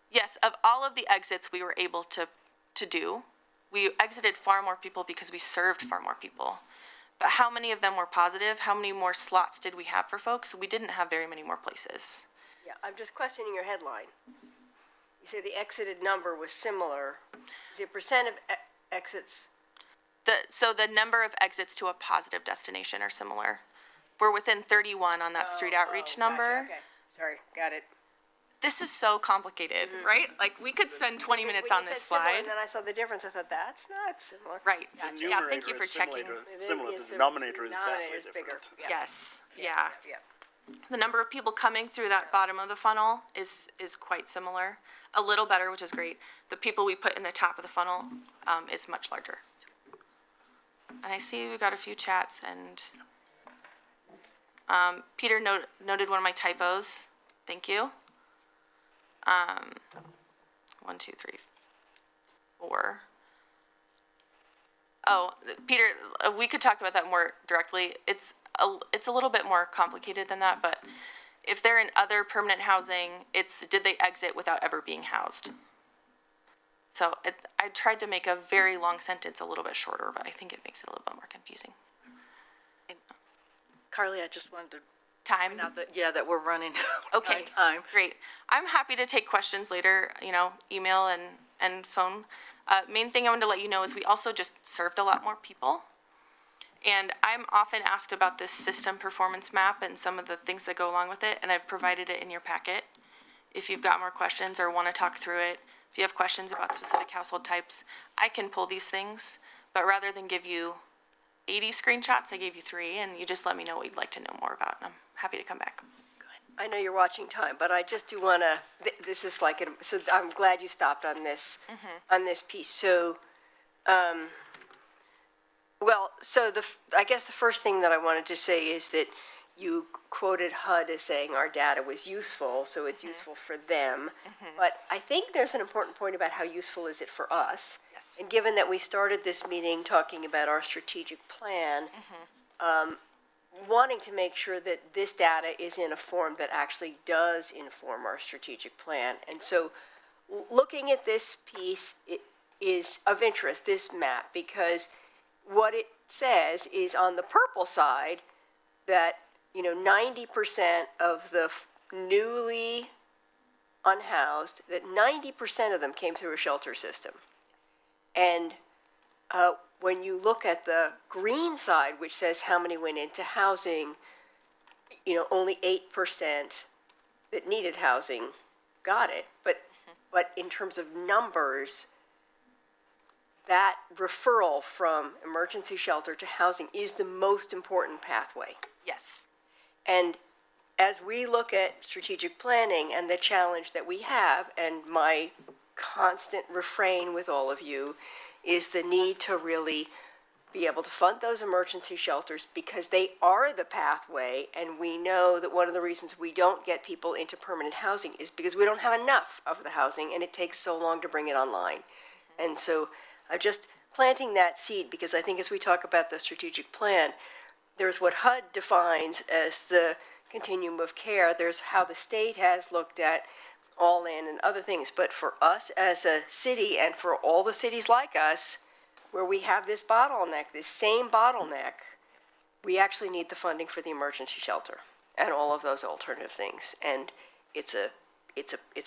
Yes, of all of the exits we were able to do, we exited far more people because we served far more people. But how many of them were positive? How many more slots did we have for folks? We didn't have very many more places. Yeah, I'm just questioning your headline. You say the exited number was similar. Is it percent of exits? So the number of exits to a positive destination are similar. We're within 31 on that street outreach number. Gotcha, okay, sorry, got it. This is so complicated, right? Like, we could spend 20 minutes on this slide. And then I saw the difference, I thought, that's not similar. Right. Gotcha. Yeah, thank you for checking. Similar, Yes, the denominator is denominator vastly is different. bigger. Yeah. Yes, yeah. Yeah. The number of people coming through that bottom of the funnel is quite similar. A little better, which is great. The people we put in the top of the funnel is much larger. And I see we've got a few chats, and Peter noted one of my typos. Thank you. 1, 2, 3, 4. Oh, Peter, we could talk about that more directly. It's a little bit more complicated than that, but if they're in other permanent housing, it's did they exit without ever being housed? So I tried to make a very long sentence a little bit shorter, but I think it makes it a little bit more confusing. Carly, I just wanted to time? Now that, yeah, that we're running Okay, out of time. great. I'm happy to take questions later, email and phone. Main thing I wanted to let you know is we also just served a lot more people. And I'm often asked about this system performance map and some of the things that go along with it, and I've provided it in your packet. If you've got more questions or want to talk through it, if you have questions about specific household types, I can pull these things, but rather than give you 80 screenshots, I gave you 3, and you just let me know what you'd like to know more about, and I'm happy to come back. I know you're watching time, but I just do want to, this is like, so I'm glad you stopped on this, on this piece. So, I guess the first thing that I wanted to say is that you quoted HUD as saying our data was useful, so it's useful for them. But I think there's an important point about how useful is it for us. Yes. And given that we started this meeting talking about our strategic plan, wanting to make sure that this data is in a form that actually does inform our strategic plan. And so looking at this piece is of interest, this map, because what it says is on the purple side that 90% of the newly unhoused, that 90% of them came through a shelter system. And when you look at the green side, which says how many went into housing, only 8% that needed housing got it. But in terms of numbers, that referral from emergency shelter to housing is the most important pathway. Yes. And as we look at strategic planning and the challenge that we have, and my constant refrain with all of you, is the need to really be able to fund those emergency shelters because they are the pathway, and we know that one of the reasons we don't get people into permanent housing is because we don't have enough of the housing, and it takes so long to bring it online. And so just planting that seed, because I think as we talk about the strategic plan, there's what HUD defines as the continuum of care. There's how the state has looked at all in and other things. But for us as a city, and for all the cities like us, where we have this bottleneck, this same bottleneck, we actually need the funding for the emergency shelter and all of those alternative things. And it's a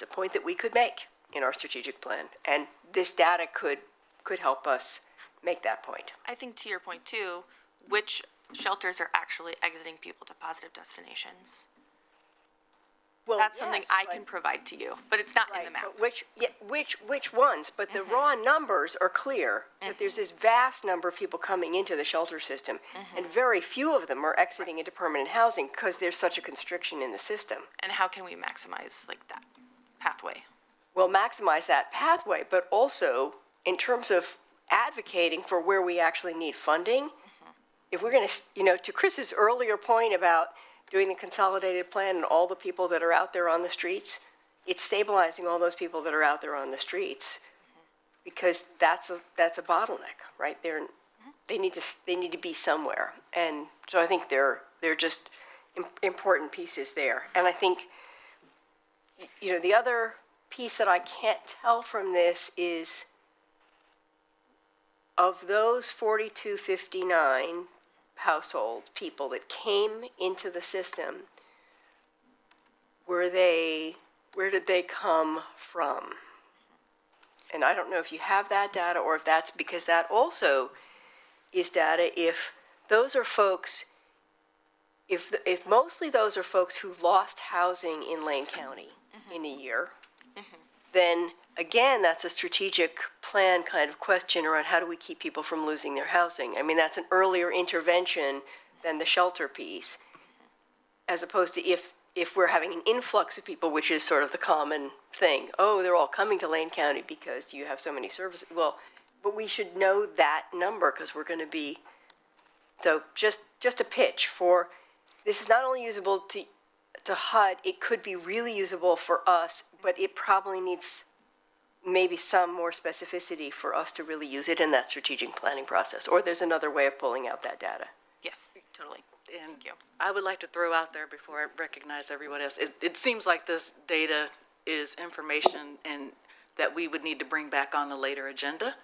point that we could make in our strategic plan. And this data could help us make that point. I think to your point too, which shelters are actually exiting people to positive destinations? Well, That's something yes, I can provide to you, but it's not in the map. But which ones? But the raw numbers are clear that there's this vast number of people coming into the shelter system, and very few of them are exiting into permanent housing because there's such a constriction in the system. And how can we maximize that pathway? Well, maximize that pathway, but also in terms of advocating for where we actually need funding. If we're going to, to Chris's earlier point about doing the consolidated plan and all the people that are out there on the streets, it's stabilizing all those people that are out there on the streets, because that's a bottleneck, right? They need to be somewhere, and so I think they're just important pieces there. And I think the other piece that I can't tell from this is, of those 4,259 household people that came into the system, where did they come from? And I don't know if you have that data, or if that's because that also is data. If those are folks, if mostly those are folks who lost housing in Lane County in a year, then again, that's a strategic plan kind of question around how do we keep people from losing their housing. I mean, that's an earlier intervention than the shelter piece, as opposed to if we're having an influx of people, which is sort of the common thing. Oh, they're all coming to Lane County because you have so many services. Well, but we should know that number, because we're going to be, so just a pitch for, this is not only usable to HUD, it could be really usable for us, but it probably needs maybe some more specificity for us to really use it in that strategic planning process. Or there's another way of pulling out that data. Yes, totally. And I would like to throw out there before I recognize everyone else, it seems like this data is information and that we would need to bring back on a later agenda,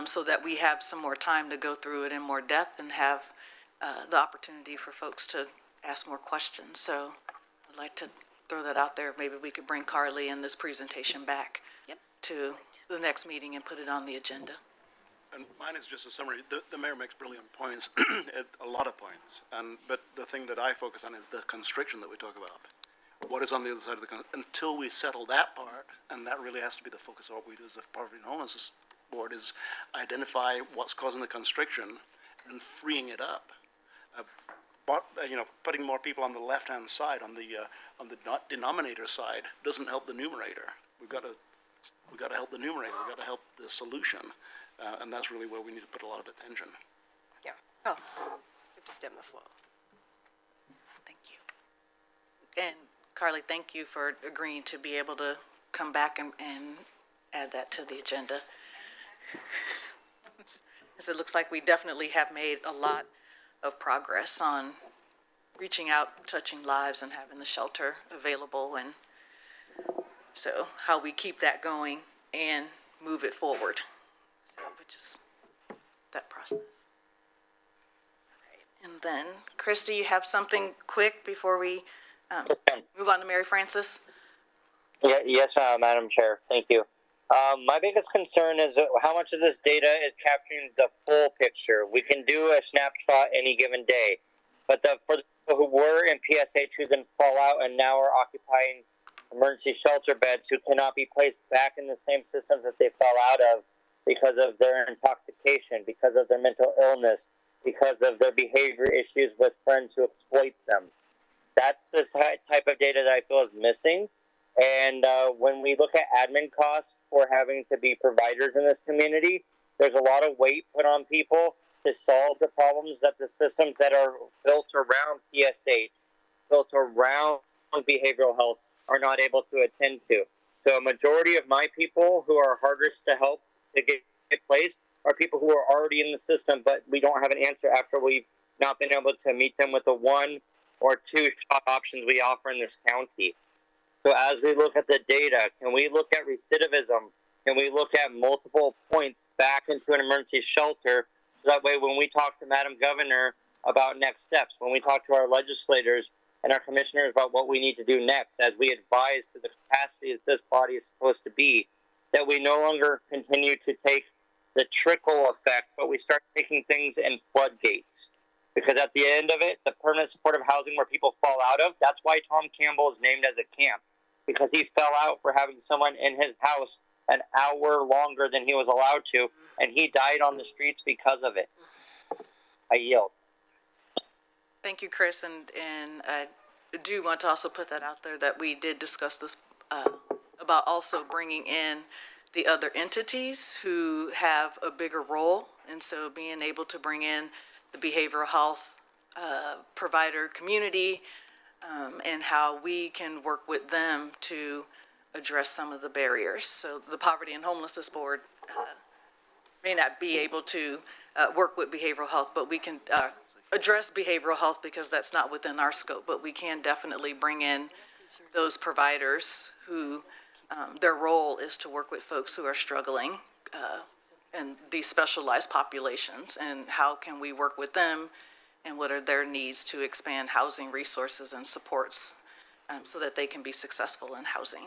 so that we have some more time to go through it in more depth and have the opportunity for folks to ask more questions. So I'd like to throw that out there. Maybe we could bring Carly and this presentation back to the next meeting and put it on the agenda. And mine is just a summary. The mayor makes brilliant points, a lot of points. But the thing that I focus on is the constriction that we talk about. What is on the other side of until we settle that part, and that really has to be the focus of what we do as a Poverty and Homelessness Board, is identify what's causing the constriction and freeing it up. Putting more people on the left-hand side, on the denominator side, doesn't help the numerator. We've got to help the numerator. We've got to help the solution, and that's really where we need to put a lot of attention. Yeah. Oh, you have to stem the flow. Thank you. And Carly, thank you for agreeing to be able to come back and add that to the agenda. As it looks like we definitely have made a lot of progress on reaching out, touching lives, and having the shelter available, and so how we keep that going and move it forward. So, which is that process. All right. And then, Chris, do you have something quick before we move on to Mary Frances? Yes, Madam Chair. Thank you. My biggest concern is how much of this data is capturing the full picture. We can do a snapshot any given day, but for the people who were in PSH who then fall out and now are occupying emergency shelter beds, who cannot be placed back in the same systems that they fell out of because of their intoxication, because of their mental illness, because of their behavior issues with friends who exploit them. That's the type of data that I feel is missing. And when we look at admin costs for having to be providers in this community, there's a lot of weight put on people to solve the problems that the systems that are built around PSH, built around behavioral health, are not able to attend to. So a majority of my people who are hardest to help to get placed are people who are already in the system, but we don't have an answer after we've not been able to meet them with the 1 or 2 shot options we offer in this county. So as we look at the data, can we look at recidivism? Can we look at multiple points back into an emergency shelter? So that way when we talk to Madam Governor about next steps, when we talk to our legislators and our commissioners about what we need to do next, as we advise to the capacity that this body is supposed to be, that we no longer continue to take the trickle effect, but we start taking things in floodgates. Because at the end of it, the permanent supportive housing where people fall out of, that's why Tom Campbell is named as a camp. Because he fell out for having someone in his house an hour longer than he was allowed to, and he died on the streets because of it. I yield. Thank you, Chris, and I do want to also put that out there that we did discuss this about also bringing in the other entities who have a bigger role, and so being able to bring in the behavioral health provider community and how we can work with them to address some of the barriers. So the Poverty and Homelessness Board may not be able to work with behavioral health, but we can address behavioral health because that's not within our scope, but we can definitely bring in those providers who their role is to work with folks who are struggling and these specialized populations, and how can we work with them and what are their needs to expand housing resources and supports so that they can be successful in housing.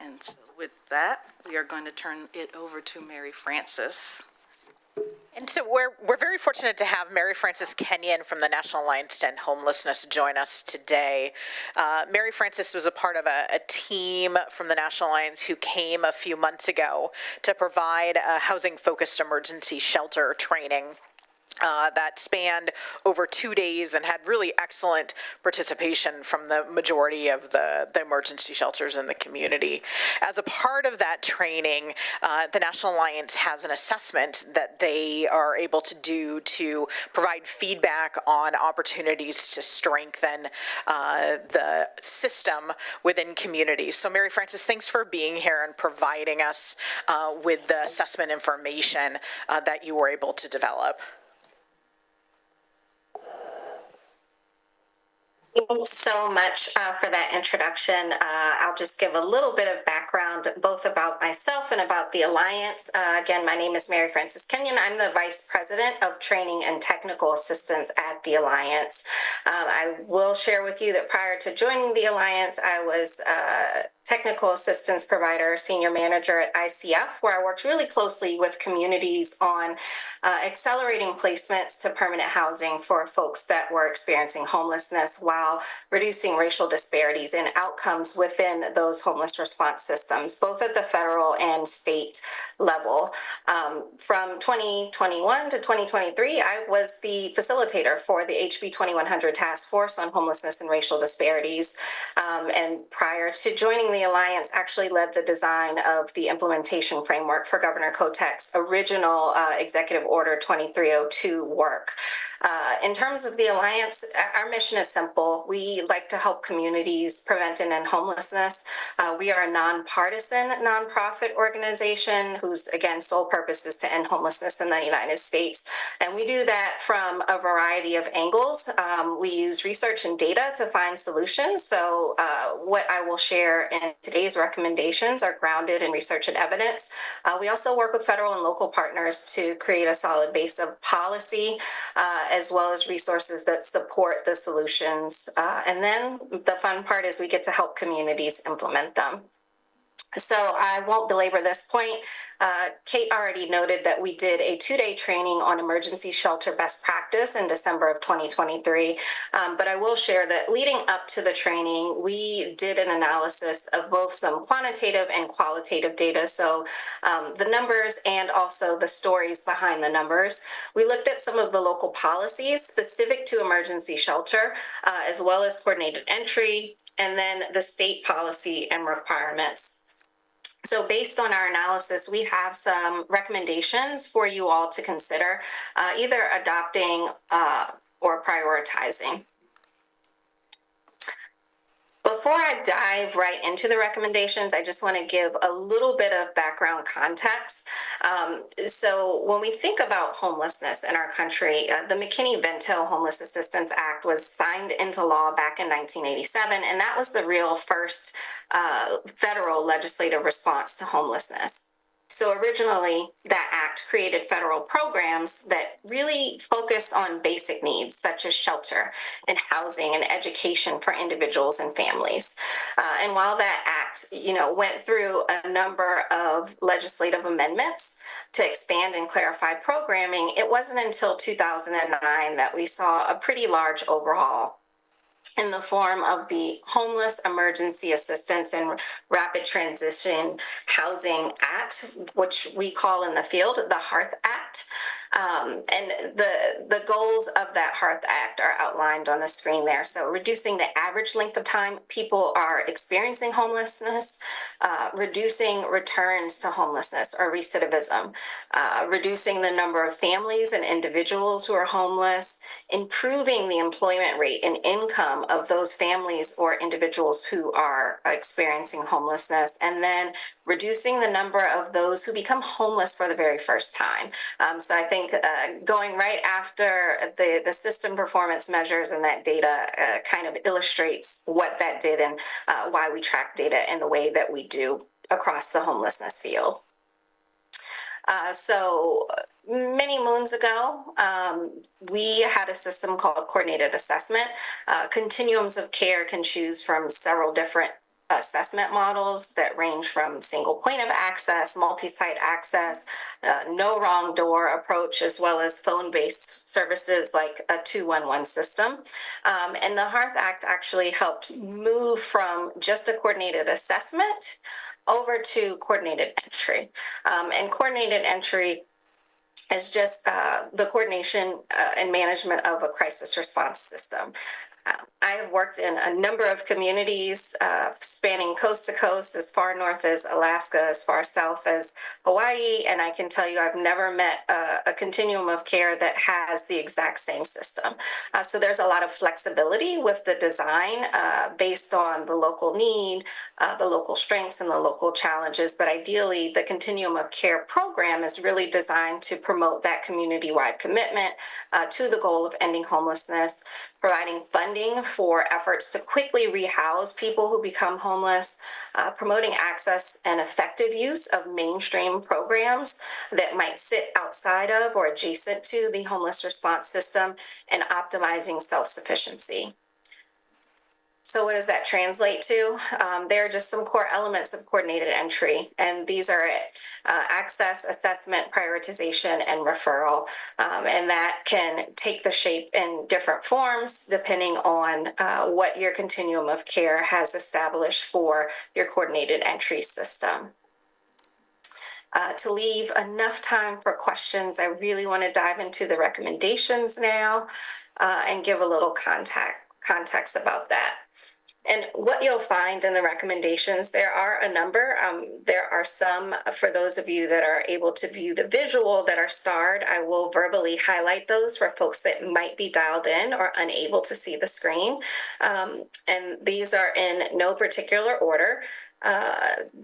And so with that, we are going to turn it over to Mary Frances. And so we're very fortunate to have Mary Frances Kenyon from the National Alliance to End Homelessness join us today. Mary Frances was a part of a team from the National Alliance who came a few months ago to provide a housing-focused emergency shelter training that spanned over 2 days and had really excellent participation from the majority of the emergency shelters in the community. As a part of that training, the National Alliance has an assessment that they are able to do to provide feedback on opportunities to strengthen the system within communities. So Mary Frances, thanks for being here and providing us with the assessment information that you were able to develop. Thanks so much for that introduction. I'll just give a little bit of background background both about myself and about the Alliance. Again, my name is Mary Frances Kenyon. I'm the Vice President of Training and Technical Assistance at the Alliance. I will share with you that prior to joining the Alliance, I was technical assistance provider, senior manager at ICF, where I worked really closely with communities on accelerating placements to permanent housing for folks that were experiencing homelessness while reducing racial disparities in outcomes within those homeless response systems, both at the federal and state level. From 2021 to 2023, I was the facilitator for the HB 2100 Task Force on Homelessness and Racial Disparities. And prior to joining the Alliance, actually led the design of the implementation framework for Governor Kotek's original Executive Order 2302 work. In terms of the Alliance, our mission is simple. We like to help communities prevent and end homelessness. We are a nonpartisan nonprofit organization whose, again, sole purpose is to end homelessness in the United States. And we do that from a variety of angles. We use research and data to find solutions. So what I will share in today's recommendations are grounded in research and evidence. We also work with federal and local partners to create a solid base of policy, as well as resources that support the solutions. And then the fun part is we get to help communities implement them. So I won't belabor this point. Kate already noted that we did a 2-day training on emergency shelter best practice in December of 2023. But I will share that leading up to the training, we did an analysis of both some quantitative and qualitative data. So the numbers and also the stories behind the numbers. We looked at some of the local policies specific to emergency shelter, as well as coordinated entry, and then the state policy and requirements. So based on our analysis, we have some recommendations for you all to consider, either adopting or prioritizing. Before I dive right into the recommendations, I just want to give a little bit of background context. So when we think about homelessness in our country, the McKinney-Vento Homeless Assistance Act was signed into law back in 1987, and that was the real first federal legislative response to homelessness. So originally, that act created federal programs that really focused on basic needs such as shelter and housing and education for individuals and families. And while that act, went through a number of legislative amendments to expand and clarify programming, it wasn't until 2009 that we saw a pretty large overhaul in the form of the Homeless Emergency Assistance and Rapid Transition Housing Act, which we call in the field the HEARTH Act. And the goals of that HEARTH Act are outlined on the screen there. So reducing the average length of time people are experiencing homelessness, reducing returns to homelessness or recidivism, reducing the number of families and individuals who are homeless, improving the employment rate and income of those families or individuals who are experiencing homelessness, and then reducing the number of those who become homeless for the very first time. So I think going right after the system performance measures and that data kind of illustrates what that did and why we track data in the way that we do across the homelessness field. So many moons ago, we had a system called coordinated assessment. Continuums of care can choose from several different assessment models that range from single point of access, multi-site access, no wrong door approach, as well as phone-based services like a 211 system. And the HEARTH Act actually helped move from just a coordinated assessment over to coordinated entry. And coordinated entry is just the coordination and management of a crisis response system. I have worked in a number of communities spanning coast to coast, as far north as Alaska, as far south as Hawaii, and I can tell you I've never met a continuum of care that has the exact same system. So there's a lot of flexibility with the design based on the local need, the local strengths, and the local challenges, but ideally the continuum of care program is really designed to promote that community-wide commitment to the goal of ending homelessness, providing funding for efforts to quickly rehouse people who become homeless, promoting access and effective use of mainstream programs that might sit outside of or adjacent to the homeless response system, and optimizing self-sufficiency. So what does that translate to? There are just some core elements of coordinated entry, and these are it. Access, assessment, prioritization, and referral. And that can take the shape in different forms depending on what your continuum of care has established for your coordinated entry system. To leave enough time for questions, I really want to dive into the recommendations now and give a little context about that. And what you'll find in the recommendations, there are a number. There are some, for those of you that are able to view the visual that are starred, I will verbally highlight those for folks that might be dialed in or unable to see the screen. And these are in no particular order.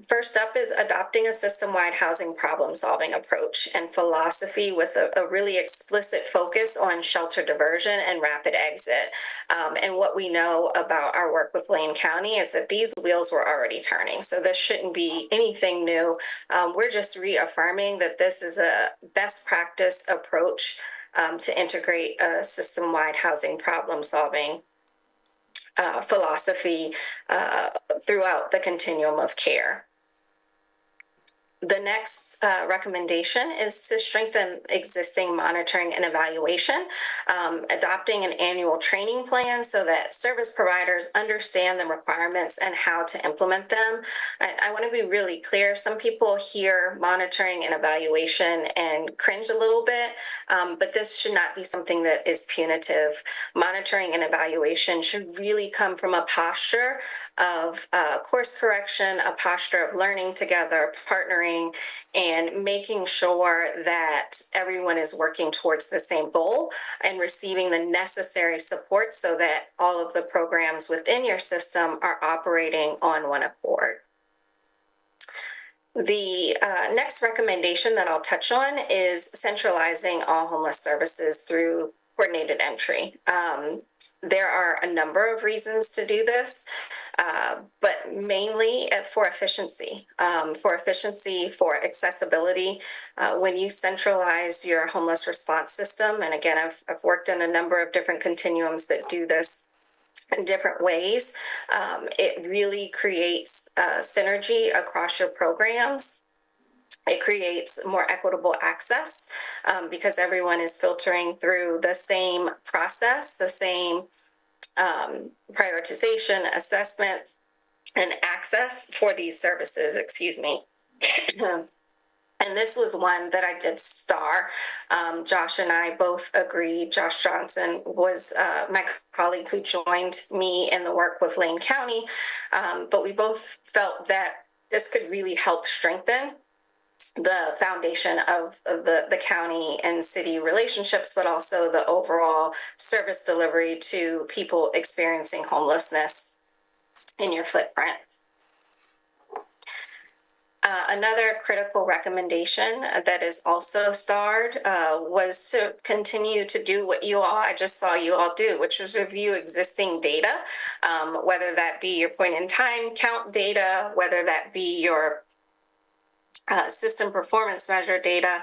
First up is adopting a system-wide housing problem-solving approach and philosophy with a really explicit focus on shelter diversion and rapid exit. And what we know about our work with Lane County is that these wheels were already turning, so this shouldn't be anything new. We're just reaffirming that this is a best practice approach to integrate a system-wide housing problem-solving philosophy throughout the continuum of care. The next recommendation is to strengthen existing monitoring and evaluation, adopting an annual training plan so that service providers understand the requirements and how to implement them. I want to be really clear. Some people hear monitoring and evaluation and cringe a little bit, but this should not be something that is punitive. Monitoring and evaluation should really come from a posture of course correction, a posture of learning together, partnering, and making sure that everyone is working towards the same goal and receiving the necessary support so that all of the programs within your system are operating on one accord. The next recommendation that I'll touch on is centralizing all homeless services through coordinated entry. There are a number of reasons to do this, but mainly for efficiency, for accessibility. When you centralize your homeless response system, and again, I've worked in a number of different continuums that do this in different ways, it really creates synergy across your programs. It creates more equitable access because everyone is filtering through the same process, the same prioritization, assessment, and access for these services, excuse me. And this was one that I did star. Josh and I both agreed. Josh Johnson was my colleague who joined me in the work with Lane County, but we both felt that this could really help strengthen the foundation of the county and city relationships, but also the overall service delivery to people experiencing homelessness in your footprint. Another critical recommendation that is also starred was to continue to do what I just saw you all do, which was review existing data, whether that be your point in time count data, whether that be your system performance measure data,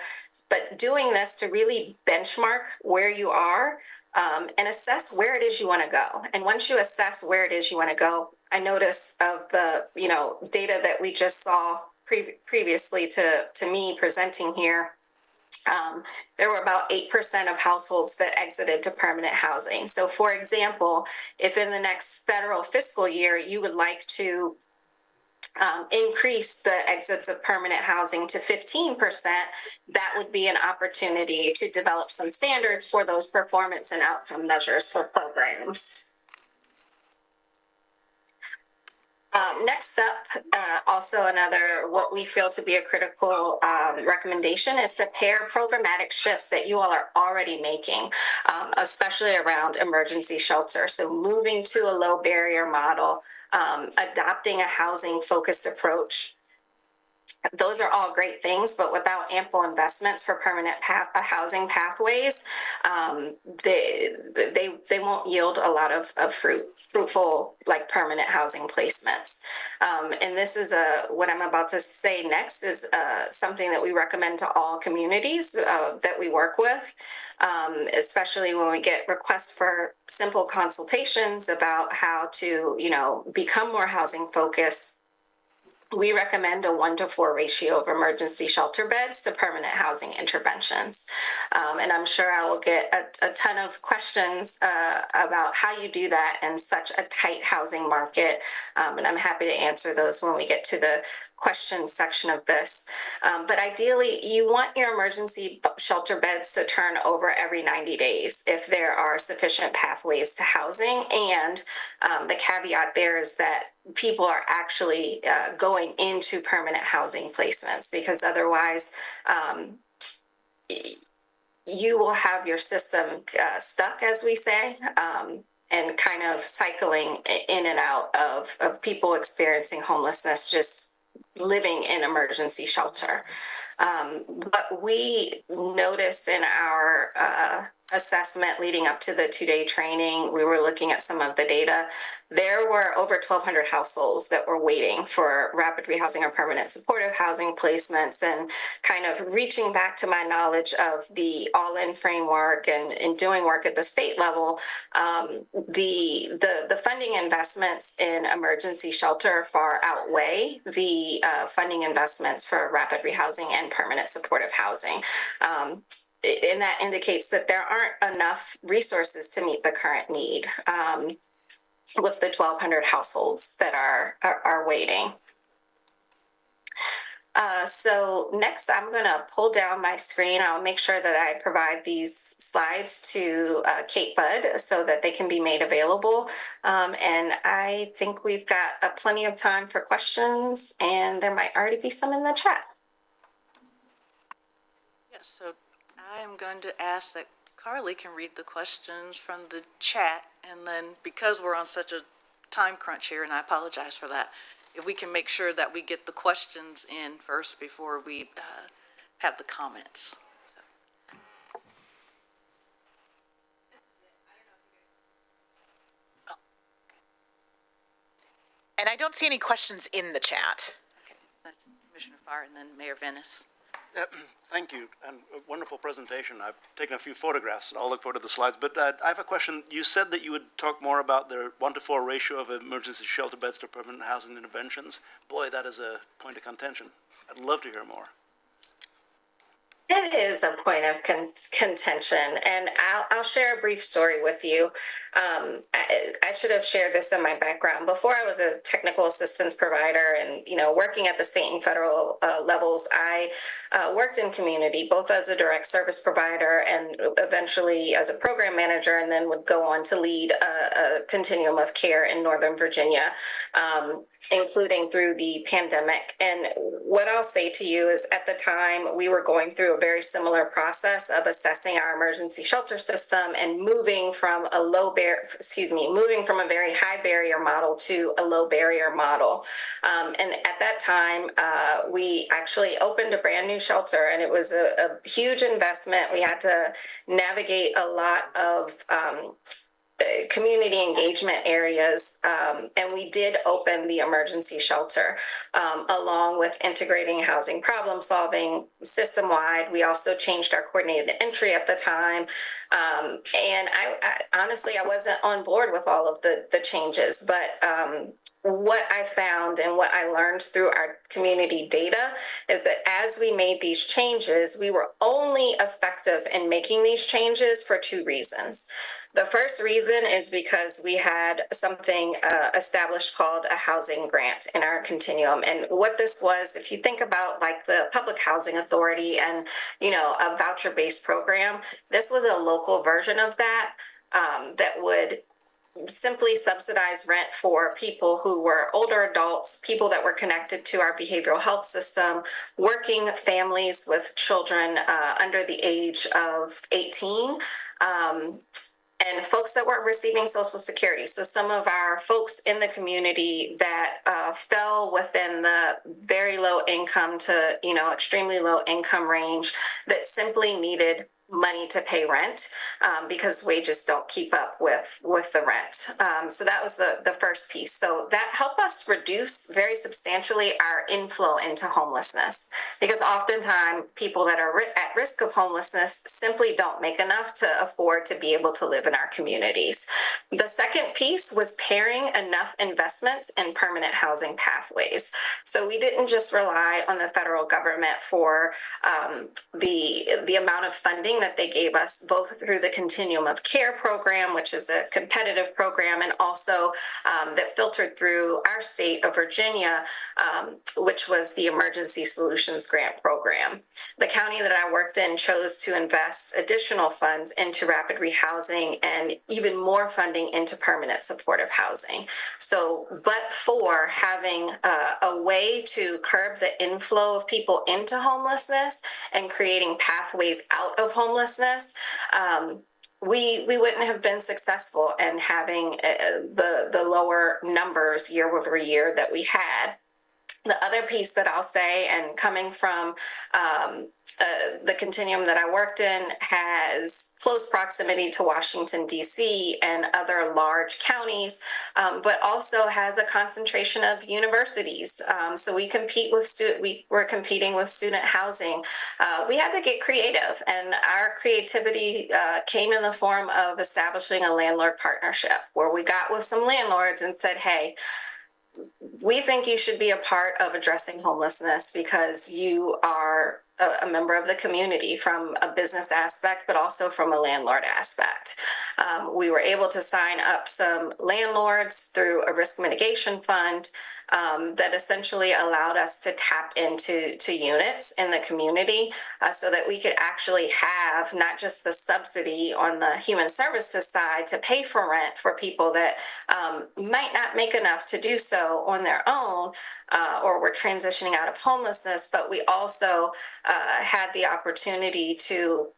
but doing this to really benchmark where you are and assess where it is you want to go. And once you assess where it is you want to go, I notice of the data that we just saw previously to me presenting here, there were about 8% of households that exited to permanent housing. So for example, if in the next federal fiscal year you would like to increase the exits of permanent housing to 15%, that would be an opportunity to develop some standards for those performance and outcome measures for programs. Next up, also another what we feel to be a critical recommendation is to pair programmatic shifts that you all are already making, especially around emergency shelter. So moving to a low barrier model, adopting a housing focused approach, those are all great things, but without ample investments for permanent housing pathways, they won't yield a lot of fruitful, like permanent housing placements. And this is what I'm about to say next is something that we recommend to all communities that we work with, especially when we get requests for simple consultations about how to, become more housing focused. We recommend a 1-to-4 ratio of emergency shelter beds to permanent housing interventions. And I'm sure I will get a ton of questions about how you do that in such a tight housing market. And I'm happy to answer those when we get to the questions section of this. But ideally, you want your emergency shelter beds to turn over every 90 days if there are sufficient pathways to housing. And the caveat there is that people are actually going into permanent housing placements, because otherwise you will have your system stuck, as we say, and kind of cycling in and out of people experiencing homelessness, just living in emergency shelter. But we noticed in our assessment leading up to the 2-day training, we were looking at some of the data. There were over 1,200 households that were waiting for rapid rehousing or permanent supportive housing placements, and kind of reaching back to my knowledge of the all-in framework and doing work at the state level, the funding investments in emergency shelter far outweigh the funding investments for rapid rehousing and permanent supportive housing. And that indicates that there aren't enough resources to meet the current need with the 1,200 households that are waiting. So next, I'm going to pull down my screen. I'll make sure that I provide these slides to Kate Budd so that they can be made available. And I think we've got plenty of time for questions, and there might already be some in the chat. Yes, so I am going to ask that Carly can read the questions from the chat, and then because we're on such a time crunch here, and I apologize for that, if we can make sure that we get the questions in first before we have the comments. And I don't see any questions in the chat. Okay, that's Commissioner Farr and then Mayor Venice. Thank you, and a wonderful presentation. I've taken a few photographs, and I'll look forward to the slides. But I have a question. You said that you would talk more about the 1-to-4 ratio of emergency shelter beds to permanent housing interventions. Boy, that is a point of contention. I'd love to hear more. It is a point of contention, and I'll share a brief story with you. I should have shared this in my background. Before I was a technical assistance provider and, working at the state and federal levels, I worked in community, both as a direct service provider and eventually as a program manager, and then would go on to lead a continuum of care in Northern Virginia, including through the pandemic. And what I'll say to you is, at the time, we were going through a very similar process of assessing our emergency shelter system and moving from a very high barrier model to a low barrier model. And at that time, we actually opened a brand new shelter, and it was a huge investment. We had to navigate a lot of community engagement areas, and we did open the emergency shelter along with integrating housing problem solving system-wide. We also changed our coordinated entry at the time, and I honestly, I wasn't on board with all of the changes, but what I found and what I learned through our community data is that as we made these changes, we were only effective in making these changes for 2 reasons. The first reason is because we had something established called a housing grant in our continuum. And what this was, if you think about like the Public Housing Authority and, a voucher-based program, this was a local version of that that would simply subsidize rent for people who were older adults, people that were connected to our behavioral health system, working families with children under the age of 18. and folks that were receiving Social Security. So some of our folks in the community that fell within the very low income to, extremely low income range that simply needed money to pay rent because wages don't keep up with the rent. So that was the first piece. So that helped us reduce very substantially our inflow into homelessness, because oftentimes people that are at risk of homelessness simply don't make enough to afford to be able to live in our communities. The second piece was pairing enough investments in permanent housing pathways. So we didn't just rely on the federal government for the amount of funding that they gave us, both through the Continuum of Care program, which is a competitive program, and also that filtered through our state of Virginia, which was the Emergency Solutions Grant program. The county that I worked in chose to invest additional funds into rapid rehousing and even more funding into permanent supportive housing. So, but for having a way to curb the inflow of people into homelessness and creating pathways out of homelessness, we wouldn't have been successful in having the lower numbers year over year that we had. The other piece that I'll say, and coming from the continuum that I worked in, has close proximity to Washington, D.C. and other large counties, but also has a concentration of universities. So we compete with we're competing with student housing. We had to get creative, and our creativity came in the form of establishing a landlord partnership, where we got with some landlords and said, hey, we think you should be a part of addressing homelessness because you are a member of the community from a business aspect, but also from a landlord aspect. We were able to sign up some landlords through a risk mitigation fund that essentially allowed us to tap into units in the community so that we could actually have not just the subsidy on the human services side to pay for rent for people that might not make enough to do so on their own, or were transitioning out of homelessness, but we also had the opportunity to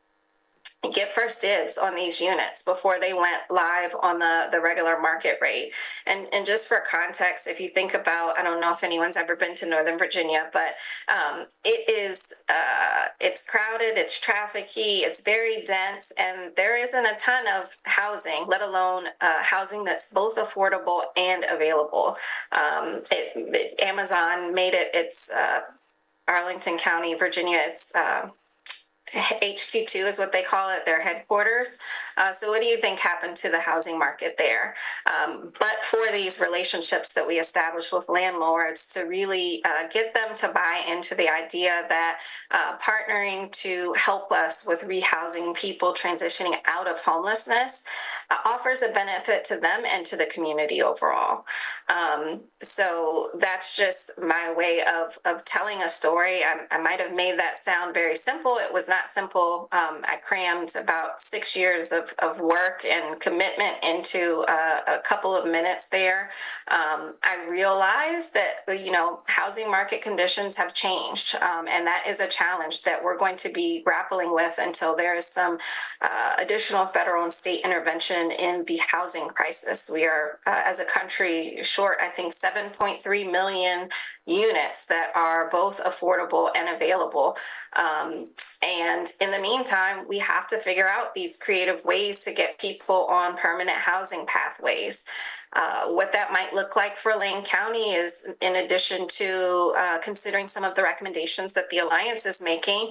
get first dibs on these units before they went live on the regular market rate. And just for context, if you think about, I don't know if anyone's ever been to Northern Virginia, but it's crowded, it's trafficky, it's very dense, and there isn't a ton of housing, let alone housing that's both affordable and available. Amazon made it's Arlington County, Virginia, it's HQ2 is what they call it, their headquarters. So what do you think happened to the housing market there? But for these relationships that we established with landlords to really get them to buy into the idea that partnering to help us with rehousing people transitioning out of homelessness offers a benefit to them and to the community overall. So that's just my way of telling a story. I might have made that sound very simple. It was not simple. I crammed about 6 years of work and commitment into a couple of minutes there. I realized that, housing market conditions have changed, and that is a challenge that we're going to be grappling with until there is some additional federal and state intervention in the housing crisis. We are, as a country, short, I think, 7.3 million units that are both affordable and available. And in the meantime, we have to figure out these creative ways to get people on permanent housing pathways. What that might look like for Lane County is, in addition to considering some of the recommendations that the Alliance is making,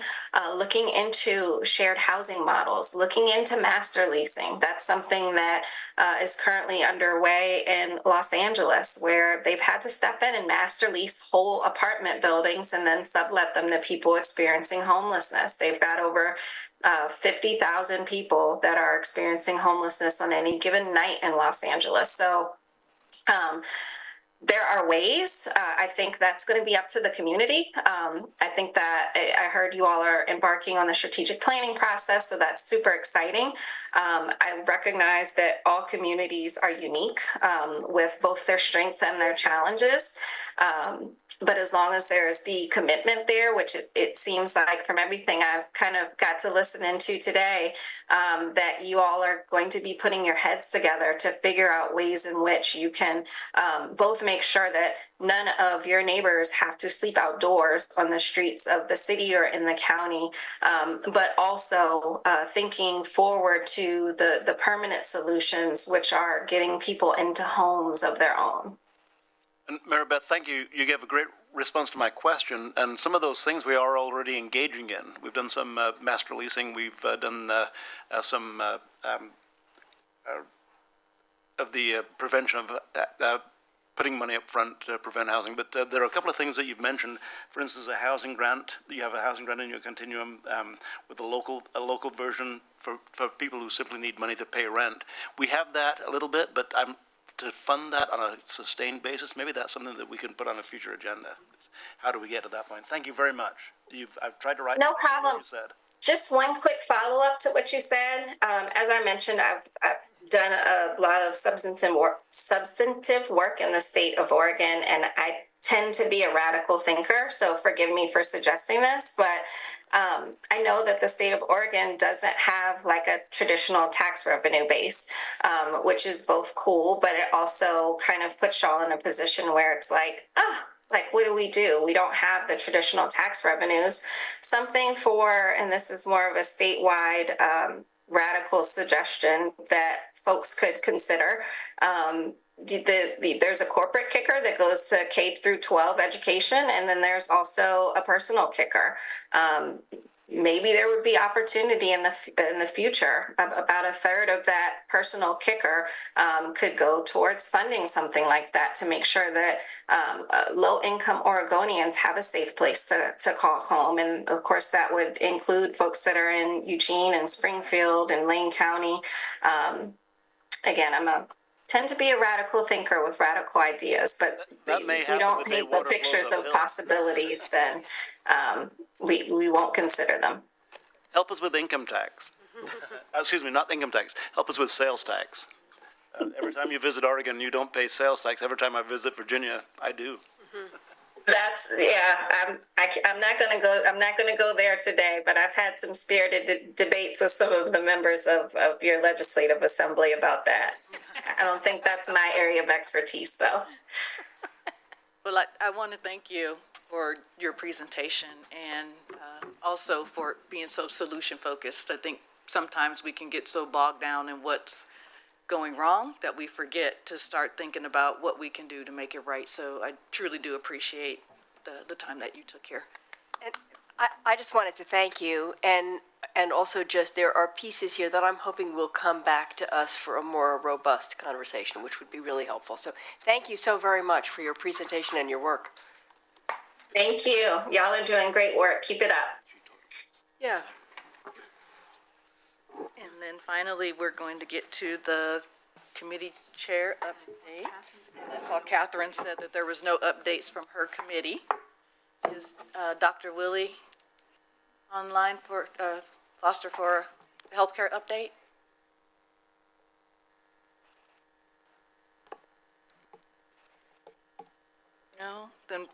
looking into shared housing models, looking into master leasing. That's something that is currently underway in Los Angeles, where they've had to step in and master lease whole apartment buildings and then sublet them to people experiencing homelessness. They've got over 50,000 people that are experiencing homelessness on any given night in Los Angeles. So there are ways. I think that's going to be up to the community. I think that I heard you all are embarking on the strategic planning process, so that's super exciting. I recognize that all communities are unique with both their strengths and their challenges. But as long as there's the commitment there, which it seems like from everything I've kind of got to listen into today, that you all are going to be putting your heads together to figure out ways in which you can both make sure that none of your neighbors have to sleep outdoors on the streets of the city or in the county, but also thinking forward to the permanent solutions, which are getting people into homes of their own. And Mary Beth, thank you. You gave a great response to my question, and some of those things we are already engaging in. We've done some master leasing. We've done some of the prevention of putting money up front to prevent housing. But there are a couple of things that you've mentioned. For instance, a housing grant. You have a housing grant in your continuum with a local version for people who simply need money to pay rent. We have that a little bit, but to fund that on a sustained basis, maybe that's something that we can put on a future agenda. How do we get to that point? Thank you very much. I've tried to write No down problem. what you said. Just one quick follow-up to what you said. As I mentioned, I've done a lot of substantive work in the state of Oregon, and I tend to be a radical thinker, so forgive me for suggesting this, but I know that the state of Oregon doesn't have like a traditional tax revenue base, which is both cool, but it also kind of puts y'all in a position where it's like, what do? We don't have the traditional tax revenues. Something for, and this is more of a statewide radical suggestion that folks could consider. There's a corporate kicker that goes to K through 12 education, and then there's also a personal kicker. Maybe there would be opportunity in the future. About a third of that personal kicker could go towards funding something like that to make sure that low-income Oregonians have a safe place to call home. And of course, that would include folks that are in Eugene and Springfield and Lane County. Again, tend to be a radical thinker with radical ideas, but if we don't paint the pictures of possibilities, then we won't consider them. Help us with income tax. Excuse me, not income tax. Help us with sales tax. Every time you visit Oregon, you don't pay sales tax. Every time I visit Virginia, I do. I'm not going to go there today, but I've had some spirited debates with some of the members of your legislative assembly about that. I don't think that's my area of expertise, though. Well, I want to thank you for your presentation and also for being so solution focused. I think sometimes we can get so bogged down in what's going wrong that we forget to start thinking about what we can do to make it right. So I truly do appreciate the time that you took here. And I just wanted to thank you, and also just there are pieces here that I'm hoping will come back to us for a more robust conversation, which would be really helpful. So thank you so very much for your presentation and your work. Thank you. Y'all are doing great work. Keep it up. Yeah. And then finally, we're going to get to the committee chair updates. And I saw Catherine said that there was no updates from her committee. Is Dr. Willie online for Foster for a healthcare update? No? Then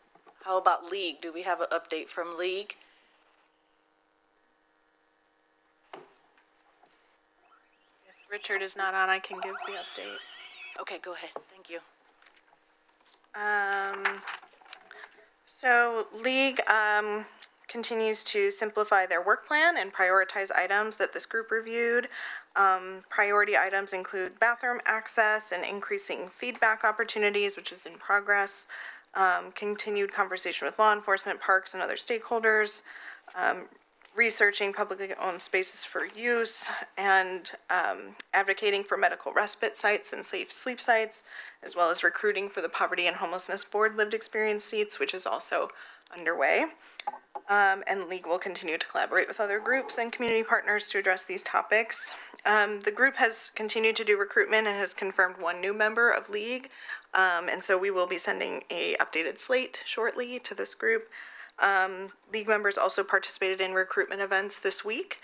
how about League? Do we have an update from League? If Richard is not on, I can give the update. Okay, go ahead. Thank you. So League continues to simplify their work plan and prioritize items that this group reviewed. Priority items include bathroom access and increasing feedback opportunities, which is in progress. Continued conversation with law enforcement, parks, and other stakeholders. Researching publicly owned spaces for use, and advocating for medical respite sites and safe sleep sites, as well as recruiting for the Poverty and Homelessness Board lived experience seats, which is also underway. And League will continue to collaborate with other groups and community partners to address these topics. The group has continued to do recruitment and has confirmed one new member of League. And so we will be sending a updated slate shortly to this group. League members also participated in recruitment events this week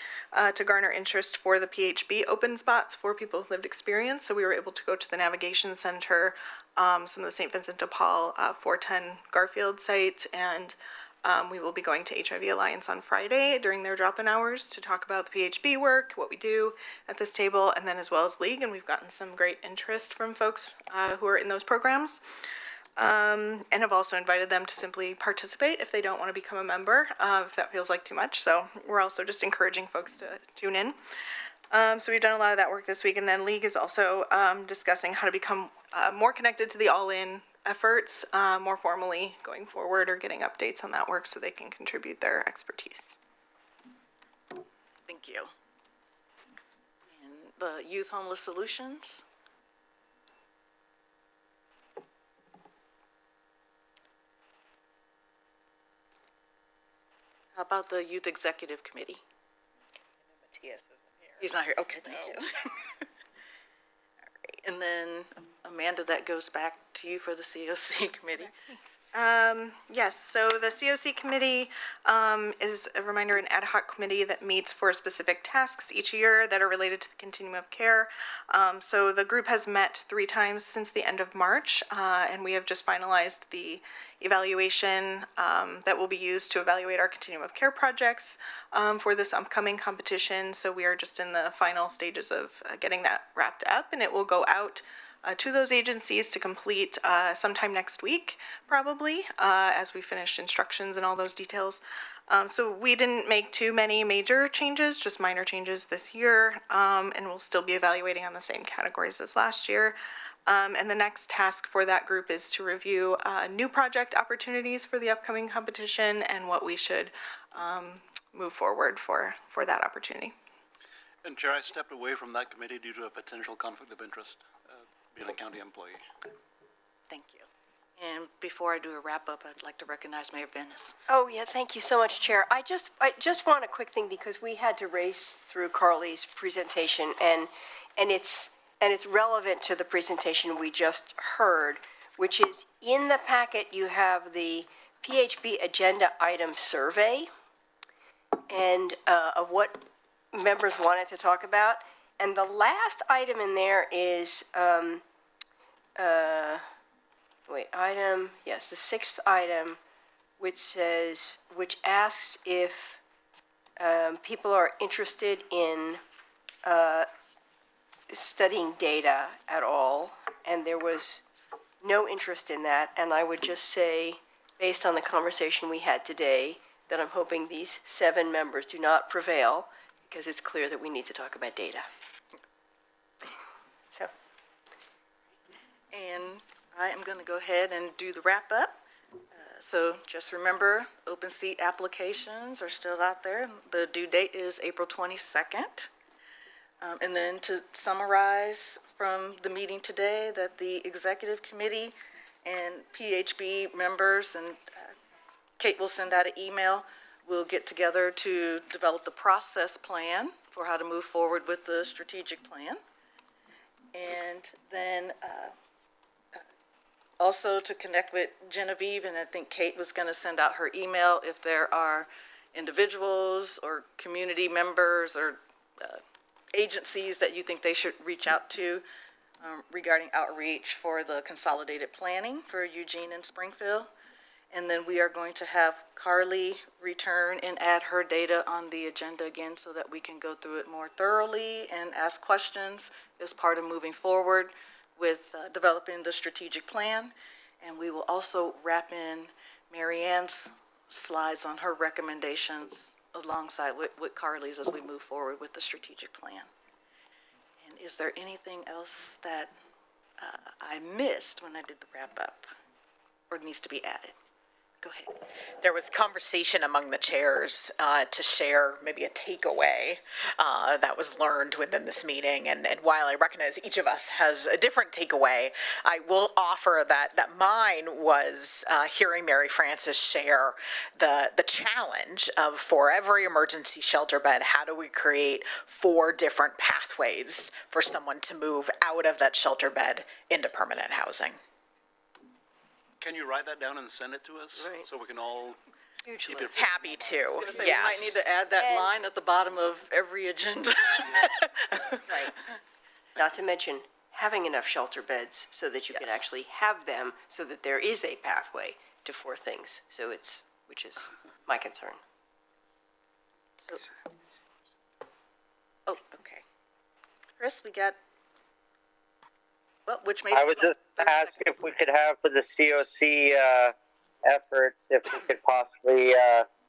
to garner interest for the PHB open spots for people with lived experience. So we were able to go to the Navigation Center, some of the St. Vincent de Paul 410 Garfield site, and we will be going to HIV Alliance on Friday during their drop-in hours to talk about the PHB work, what we do at this table, and then as well as League. And we've gotten some great interest from folks who are in those programs. And have also invited them to simply participate if they don't want to become a member, if that feels like too much. So we're also just encouraging folks to tune in. So we've done a lot of that work this week. And then League is also discussing how to become more connected to the all-in efforts more formally going forward, or getting updates on that work so they can contribute their expertise. Thank you. And the Youth Homeless Solutions? How about the Youth Executive Committee? Matthias isn't here. He's not here. Okay, thank you. All right. And then, Amanda, that goes back to you for the COC committee. Yes, so the COC committee is, a reminder, an ad hoc committee that meets for specific tasks each year that are related to the continuum of care. So the group has met 3 times since the end of March, and we have just finalized the evaluation that will be used to evaluate our continuum of care projects for this upcoming competition. So we are just in the final stages of getting that wrapped up, and it will go out to those agencies to complete sometime next week, probably, as we finish instructions and all those details. So we didn't make too many major changes, just minor changes this year, and we'll still be evaluating on the same categories as last year. And the next task for that group is to review new project opportunities for the upcoming competition and what we should move forward for that opportunity. And Chair, I stepped away from that committee due to a potential conflict of interest, being a county employee. Thank you. And before I do a wrap-up, I'd like to recognize Mayor Venice. Oh, yeah, thank you so much, Chair. I just want a quick thing, because we had to race through Carly's presentation, and it's relevant to the presentation we just heard, which is in the packet you have the PHB agenda item survey and of what members wanted to talk about. And the last item in there is, the 6th item, which asks if people are interested in studying data at all, and there was no interest in that. And I would just say, based on the conversation we had today, that I'm hoping these 7 members do not prevail, because it's clear that we need to talk about data. So. And I am going to go ahead and do the wrap-up. So just remember, open seat applications are still out there. The due date is April 22nd. And then to summarize from the meeting today, that the executive committee and PHB members, and Kate will send out an email, we'll get together to develop the process plan for how to move forward with the strategic plan. And then also to connect with Genevieve, and I think Kate was going to send out her email if there are individuals or community members or agencies that you think they should reach out to regarding outreach for the consolidated planning for Eugene and Springfield. And then we are going to have Carly return and add her data on the agenda again so that we can go through it more thoroughly and ask questions as part of moving forward with developing the strategic plan. And we will also wrap in Mary Ann's slides on her recommendations alongside with Carly's as we move forward with the strategic plan. And is there anything else that I missed when I did the wrap up or needs to be added? Go ahead. There was conversation among the chairs to share maybe a takeaway that was learned within this meeting. And while I recognize each of us has a different takeaway, I will offer that mine was hearing Mary Frances share the challenge of, for every emergency shelter bed, how do we create 4 different pathways for someone to move out of that shelter bed into permanent housing? Can you write that down and send it to us? Right. So we can all Hugely. Happy to, So you might need yes. to add that And- line at the bottom of every agenda. Right. Not to mention having enough shelter beds so that you can actually have them so that there is a pathway to 4 things. So which is my concern. Oh, okay. Chris, we got, well, which made. I would just ask if we could have for the COC efforts, if we could possibly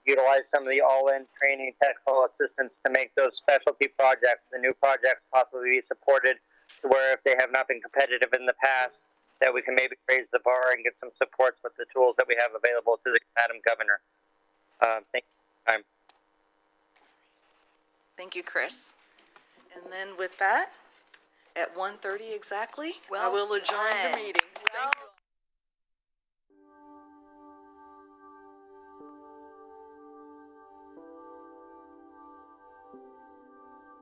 utilize some of the all-in training technical assistance to make those specialty projects, the new projects, possibly be supported to where if they have not been competitive in the past, that we can maybe raise the bar and get some supports with the tools that we have available to the Madam Governor. Thank you. Thank you, Chris. And then with that, at 1:30 exactly, I Well will adjourn the done. meeting. Thank